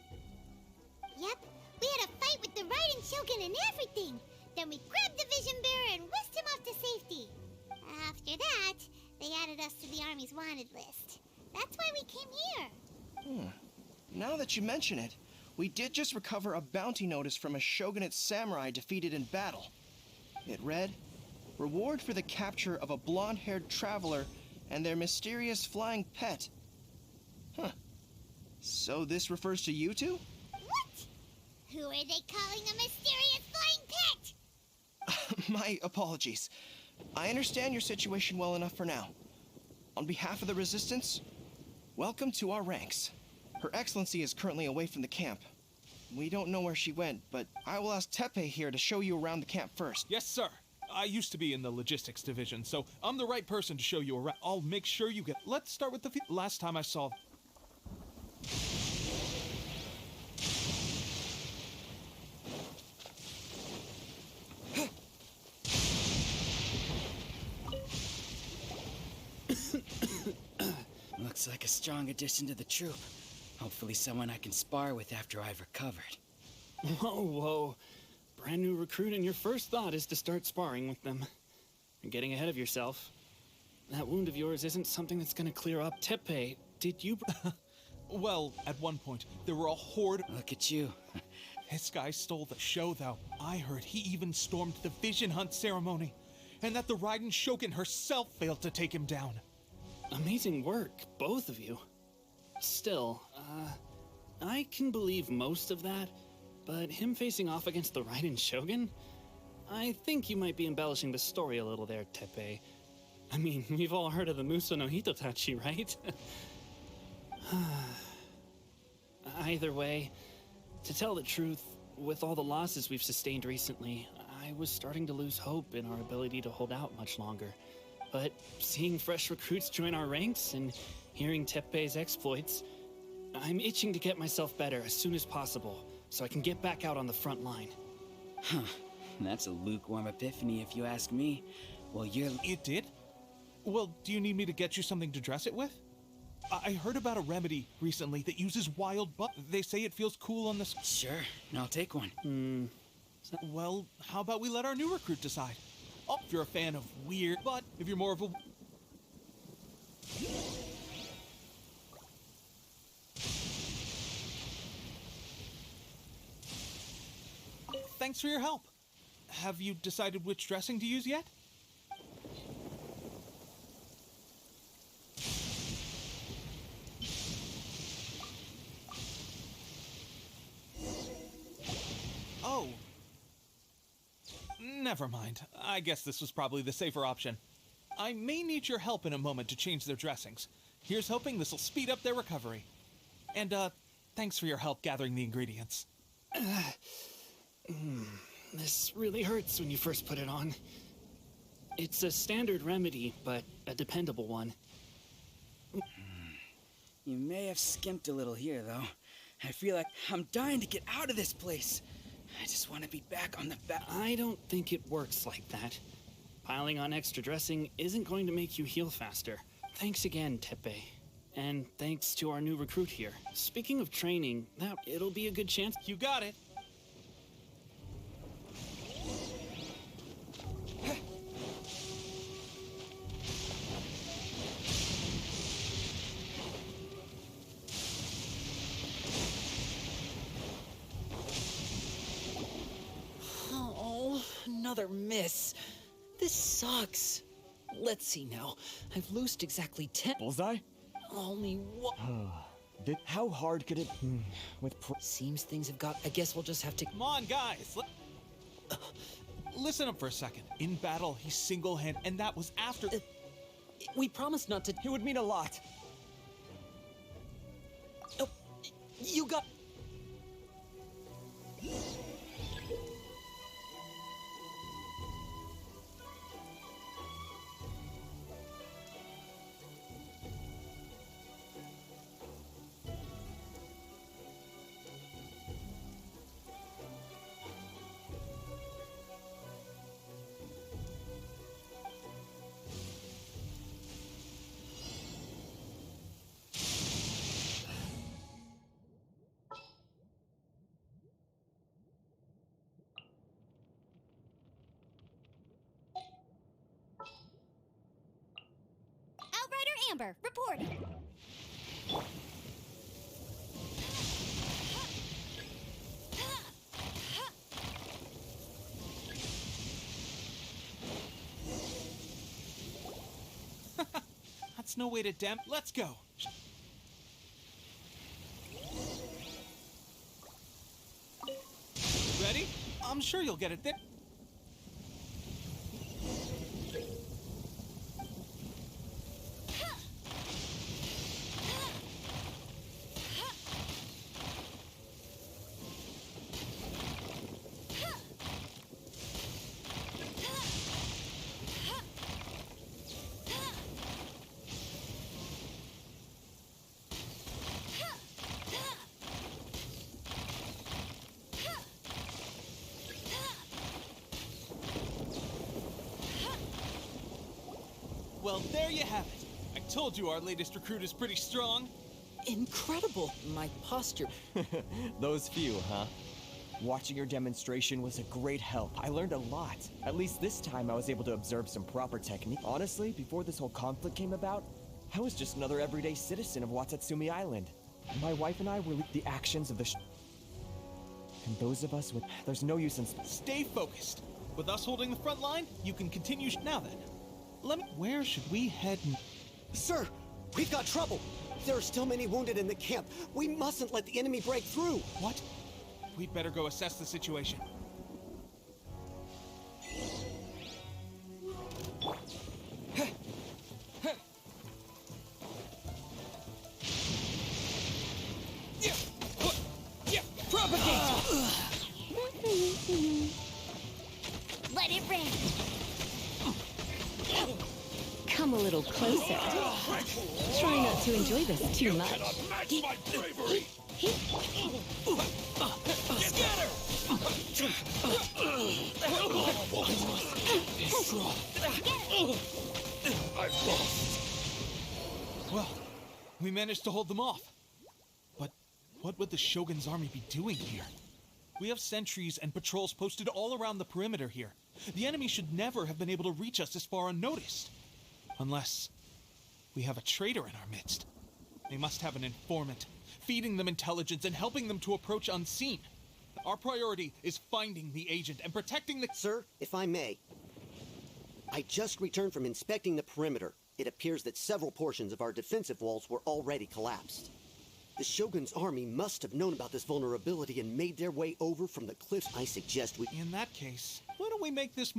Yep, we had a fight with the Raiden Shogun and everything. Then we grabbed the Vision Bearer and whisked him off to safety. added us to the Army's wanted list. That's why we came here. Now that you mention it, we did just recover a bounty notice from a shogunate samurai defeated in battle. It read, "Reward for the capture of a blonde-haired traveler and their mysterious flying pet." Huh. So this refers to you two? What? Who are they calling a mysterious flying pet? My apologies. I understand your situation well enough for now. On behalf of the Resistance, welcome to our ranks. Her Excellency is currently away from the camp. We don't know where she went, but I will ask Tepe here to show you around the camp first. Yes, sir. I used to be in the logistics division, so I'm the right person to show you around. I'll make sure you get... Let's start with the... Last time I saw... Looks like a strong addition to the troop. Hopefully someone I can spar with after I've recovered. Whoa, whoa. Brand new recruit and your first thought is to start sparring with them. You're getting ahead of yourself. That wound of yours isn't something that's gonna clear up. Tepe, did you... Well, at one point, there were a horde... Look at you. This guy stole the show, though. I heard he even stormed the Vision Hunt ceremony, and that the Raiden Shogun herself failed to take him down. Amazing work, both of you. Still, I can believe most of that, but him facing off against the Raiden Shogun? I think you might be embellishing the story a little there, Tepe. I mean, we've all heard of the Muso no Hitotachi, right? Either way, to tell the truth, with all the losses we've sustained recently, I was starting to lose hope in our ability to hold out much longer. But seeing fresh recruits join our ranks and hearing Tepe's exploits, I'm itching to get myself better as soon as possible, so I can get back out on the front line. Huh. That's a lukewarm epiphany if you ask me. Well, you're... It did? Well, do you need me to get you something to dress it with? I heard about a remedy recently that uses wild They say it feels cool on the... Sure, I'll take one. Well, how about we let our new recruit decide? Oh, if you're a fan of weird, but if you're more of a... Thanks for your help. Have you decided which dressing to use yet? Oh. Never mind. I guess this was probably the safer option. I may need your help in a moment to change their dressings. Here's hoping this'll speed up their recovery. And, thanks for your help gathering the ingredients. This really hurts when you first put it on. It's a standard remedy, but a dependable one. You may have skimped a little here, though. I feel like I'm dying to get out of this place. I just want to be back on the I don't think it works like that. Piling on extra dressing isn't going to make you heal faster. Thanks again, Tepe. And thanks to our new recruit here. Speaking of training, it'll be a good chance. You got it. Another miss. This sucks. Let's see now. I've loosed exactly 10. Bullseye? Only one. How hard could it... Seems things have got... I guess we'll just have to... Come on, guys. Listen up for a second. In battle, he single-handed... And that was after... we promised not to... It would mean a lot. Oh, you got... Amber, reporting. That's no way to damp. Let's go. Ready? I'm sure you'll get it there. Well, there you have it. I told you our latest recruit is pretty strong. Incredible. My posture. Those few, huh? Watching your demonstration was a great help. I learned a lot. At least this time I was able to observe some proper technique. Honestly, before this whole conflict came about, I was just another everyday citizen of Watatsumi Island. My wife and I were the actions of the and those of us with... There's no use in... Stay focused. With us holding the front line, you can continue... Now then, where should we head? Sir, we've got trouble. There are still many wounded in the camp. We mustn't let the enemy break through. What? We'd better go assess the situation. Let it rain. Come a little closer. Try not to enjoy this too much. Well, we managed to hold them off. But what would the Shogun's army be doing here? We have sentries and patrols posted all around the perimeter here. The enemy should never have been able to reach us this far unnoticed. Unless we have a traitor in our midst. They must have an informant, feeding them intelligence and helping them to approach unseen. Our priority is finding the agent and protecting the... Sir, if I may. I just returned from inspecting the perimeter. It appears that several portions of our defensive walls were already collapsed. The Shogun's army must have known about this vulnerability and made their way over from the cliffs. I suggest we... In that case, why don't we make this...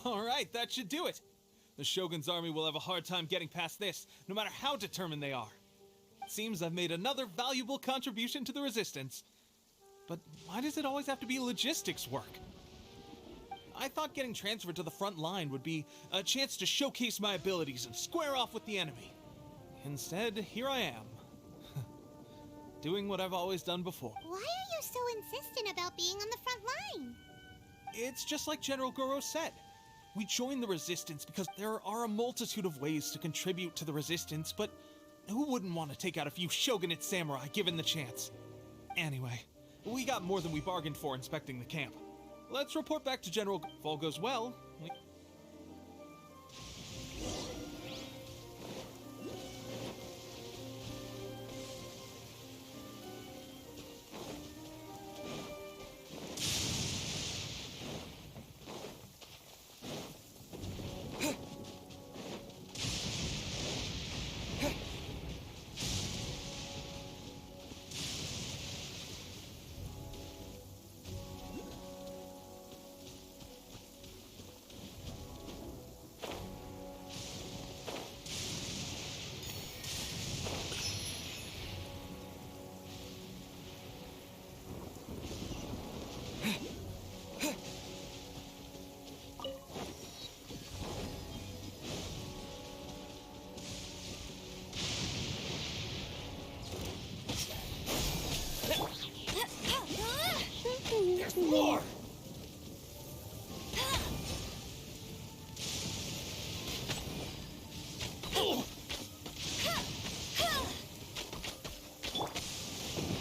All right, that should do it. The Shogun's army will have a hard time getting past this, no matter how determined they are. It seems I've made another valuable contribution to the Resistance. But why does it always have to be logistics work? I thought getting transferred to the front line would be a chance to showcase my abilities and square off with the enemy. Instead, here I am. Doing what I've always done before. Why are you so insistent about being on the front line? It's just like General Goro said. We joined the Resistance because there are a multitude of ways to contribute to the Resistance, but who wouldn't want to take out a few shogunate samurai given the chance? Anyway, we got more than we bargained for inspecting the camp. Let's report back to General. If all goes well, More!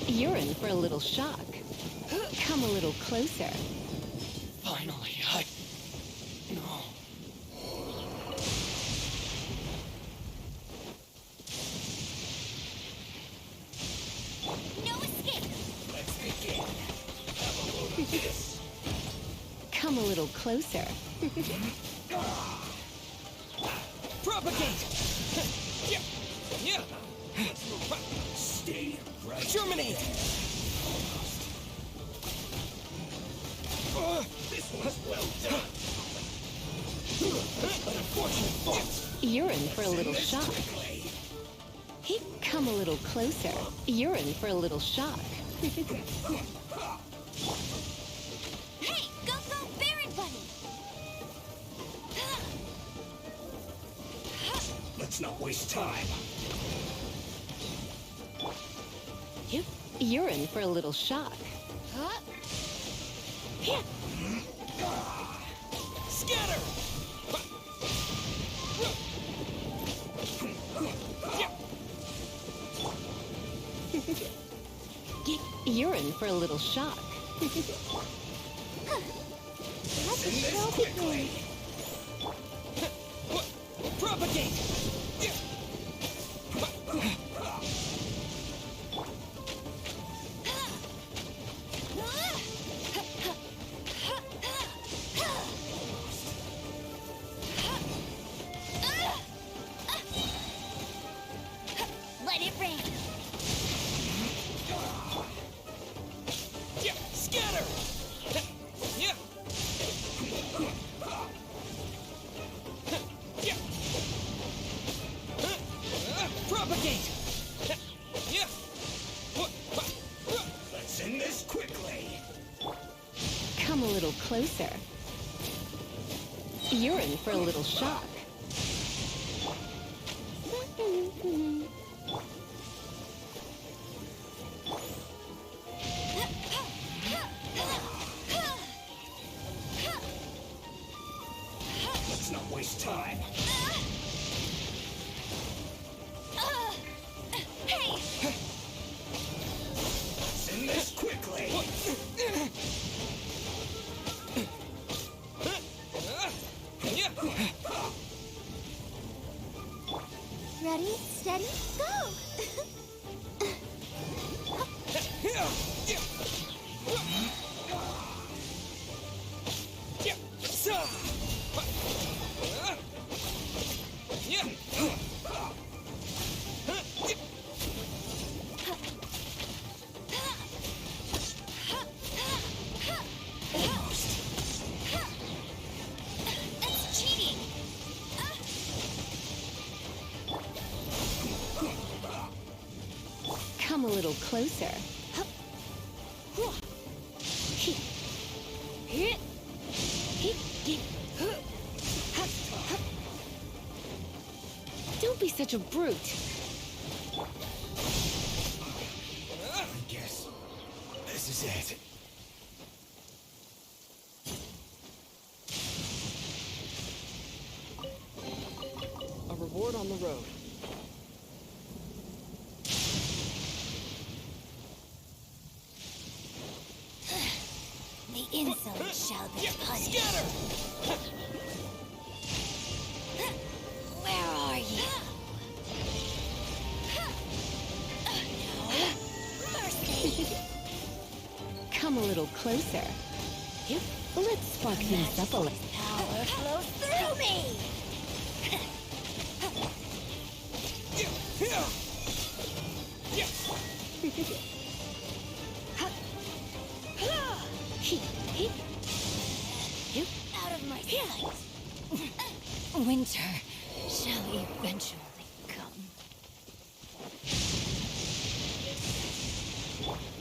You're in for a little shock. Come a little closer. Finally, No. No escape! Let's begin. Have a load of this. Come a little closer. Propagate! Yeah! Stay right. Germinate! This was well done. An unfortunate fault. You're in for a little shock. Come a little closer. You're in for a little shock. Hey, go, Baron Bunny! Let's not waste time. You're in for a little shock. Scatter! You're in for a little shock. That's a trophy thing. Propagate! Let it rain. Scatter! Propagate! Let's end this quickly. Come a little closer. You're in for a little shock. Let's not waste time. Hey! Let's end this quickly. Ready, steady, go! That's cheating! Come a little closer. Don't be such a brute. I guess this is it. escort on the road. The insolent shall be punished. Where are you? No mercy. Come a little closer. Let's spark things up a little. Power flows through me. Out of my sight. Winter shall eventually come.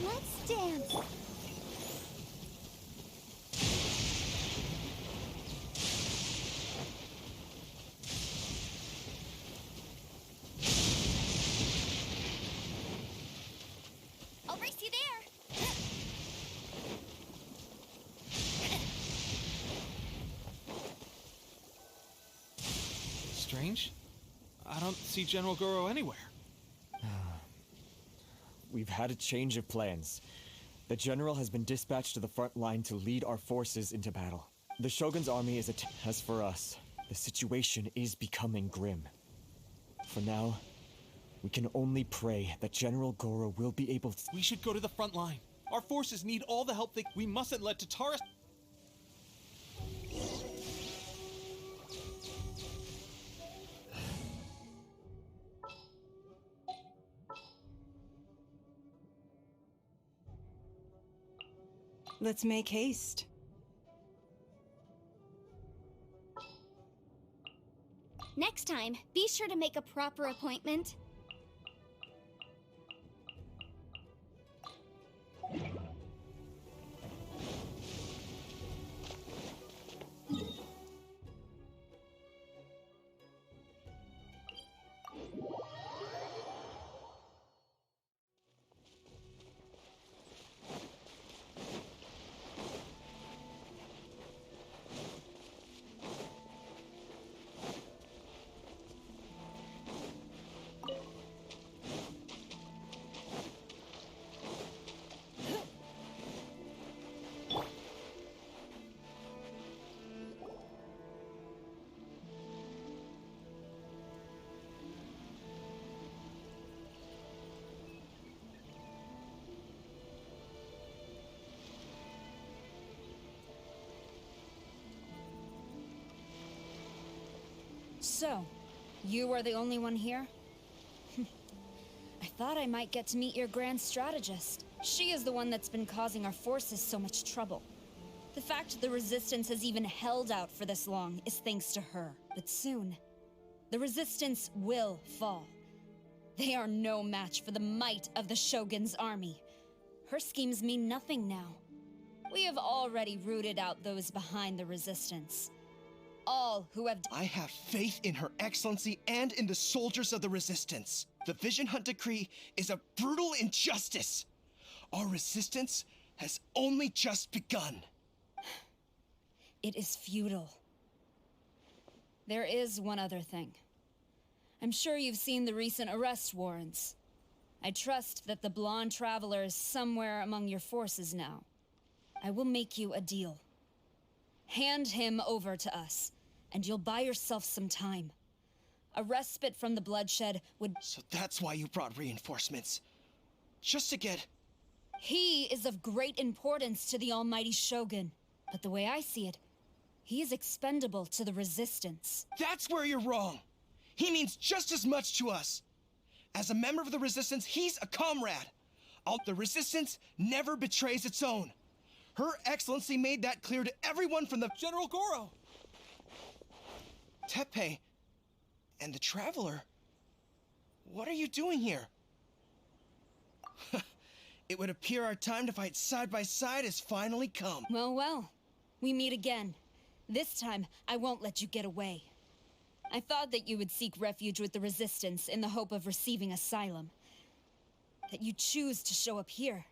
Let's dance. I'll race you there. Strange. I don't see General Goro anywhere. We've had a change of plans. The General has been dispatched to the front line to lead our forces into battle. The Shogun's army is as for us, the situation is becoming grim. For now, we can only pray that General Goro will be able to— We should go to the front line. Our forces need all the help we mustn't let Tatara— Let's make haste. Next time, be sure to make a proper appointment. So, you are the only one here? I thought I might get to meet your grand strategist. She is the one that's been causing our forces so much trouble. The fact the Resistance has even held out for this long is thanks to her. But soon, the Resistance will fall. They are no match for the might of the Shogun's army. Her schemes mean nothing now. We have already rooted out those behind the Resistance. All who have— I have faith in Her Excellency and in the soldiers of the Resistance. The Vision Hunt Decree is a brutal injustice. Our resistance has only just begun. It is futile. There is one other thing. I'm sure you've seen the recent arrest warrants. I trust that the blonde traveler is somewhere among your forces now. I will make you a deal. Hand him over to us, and you'll buy yourself some time. A respite from the bloodshed would— So that's why you brought reinforcements. Just to get— He is of great importance to the almighty Shogun. But the way I see it, he is expendable to the Resistance. That's where you're wrong. He means just as much to us. As a member of the Resistance, he's a comrade. The Resistance never betrays its own. Her Excellency made that clear to everyone from the— General Goro! Tepe and the Traveler. What are you doing here? It would appear our time to fight side by side has finally come. Well, well. We meet again. This time, I won't let you get away. I thought that you would seek refuge with the Resistance in the hope of receiving asylum. That you choose to show up here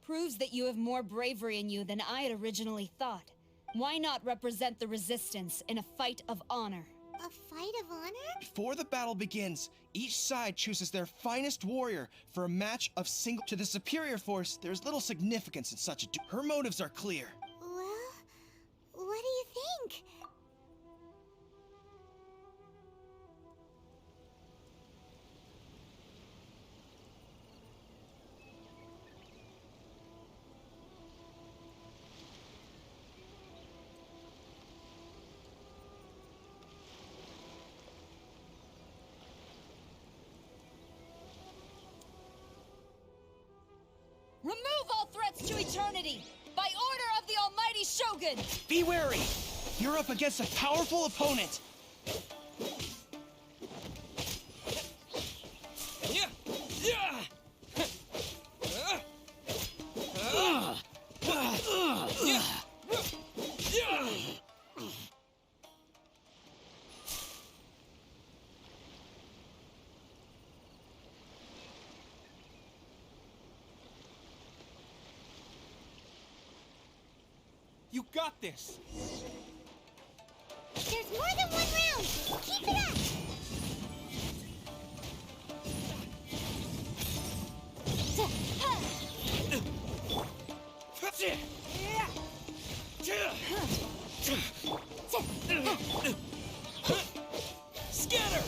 proves that you have more bravery in you than I had originally thought. Why not represent the Resistance in a fight of honor? A fight of honor? Before the battle begins, each side chooses their finest warrior for a match of single. To the superior force, there's little significance in such a Her motives are clear. Well, what do you think? Remove all threats to eternity! By order of the Almighty Shogun! Be wary! You're up against a powerful opponent! You got this! There's more than one round! Keep it up! Scatter!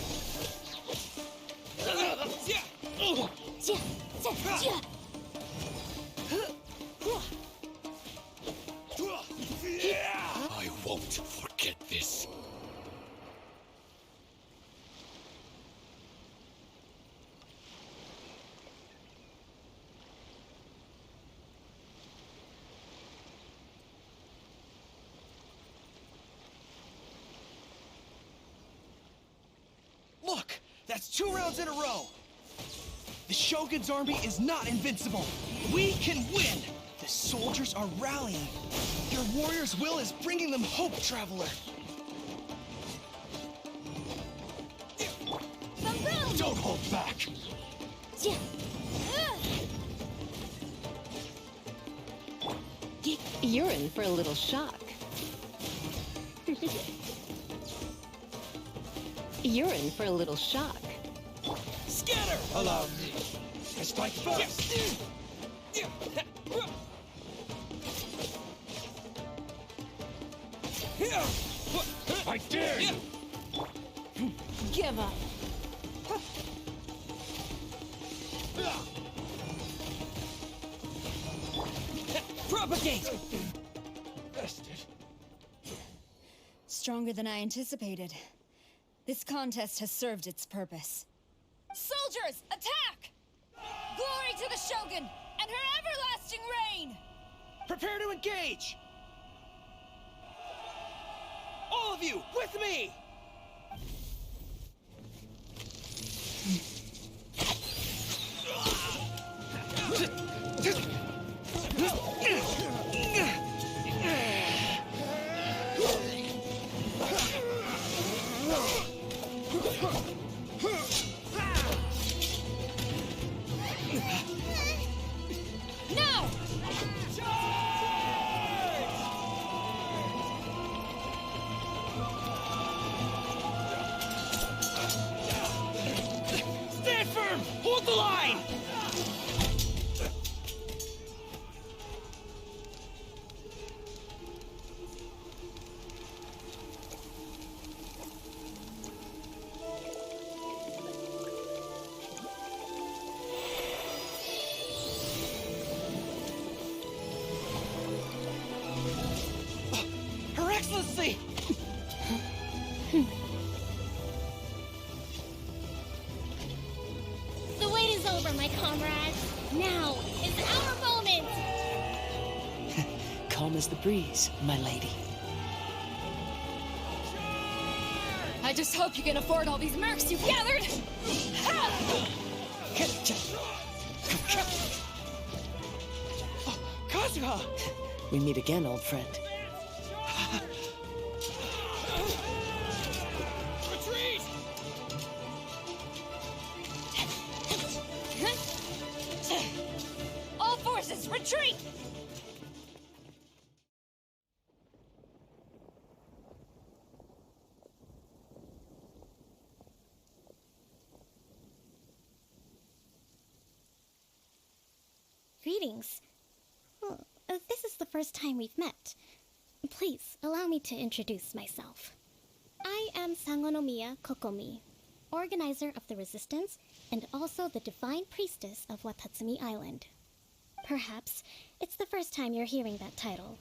I won't forget this. Look! That's 2 rounds in a row! The Shogun's army is not invincible! We can win! The soldiers are rallying! Your warrior's will is bringing them hope, Traveler! Don't hold back! You're in for a little shock. You're in for a little shock. Scatter! Allow me. I strike first! I dare you! Give up. Propagate! Stronger than I anticipated. This contest has served its purpose. Soldiers, attack! Glory to the Shogun and her everlasting reign! Prepare to engage! All of you, with me! Now! Stand firm! Hold the line! Her Excellency! The wait is over, my comrades. Now is our moment! Calm as the breeze, my lady. I just hope you can afford all these mercs you've gathered! Kazuha! We meet again, old friend. Retreat! All forces, retreat! Greetings. Well, this is the first time we've met. Please, allow me to introduce myself. I am Sangonomiya Kokomi, organizer of the Resistance and also the Divine Priestess of Watatsumi Island. Perhaps it's the first time you're hearing that title.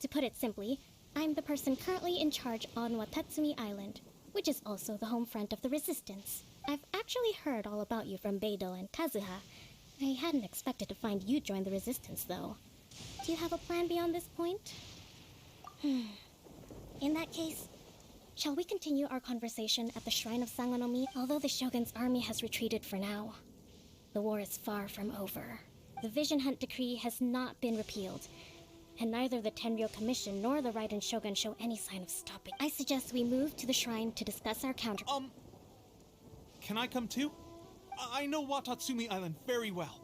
To put it simply, I'm the person currently in charge on Watatsumi Island, which is also the home front of the Resistance. I've actually heard all about you from Beidou and Kazuha. I hadn't expected to find you join the Resistance, though. Do you have a plan beyond this point? In that case, shall we continue our conversation at the Shrine of Sangonomi? Although the Shogun's army has retreated for now, the war is far from over. The Vision Hunt Decree has not been repealed, and neither the Tenryou Commission nor the Raiden Shogun show any sign of stopping. I suggest we move to the shrine to discuss our counter- Can I come too? I know Watatsumi Island very well.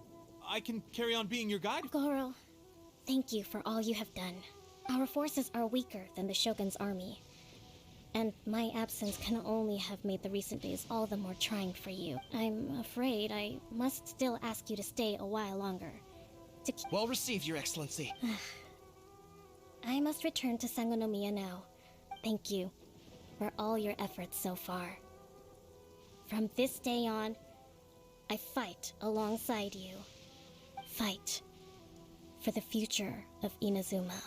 I can carry on being your guide. Goro, thank you for all you have done. Our forces are weaker than the Shogun's army, and my absence can only have made the recent days all the more trying for you. I'm afraid I must still ask you to stay a while longer. Well received, Your Excellency. I must return to Sangonomiya now. Thank you for all your efforts so far. From this day on, I fight alongside you. Fight for the future of Inazuma.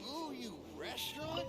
Ooh, you restaurant?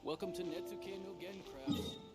Welcome to Netsuke no Gen Crafts.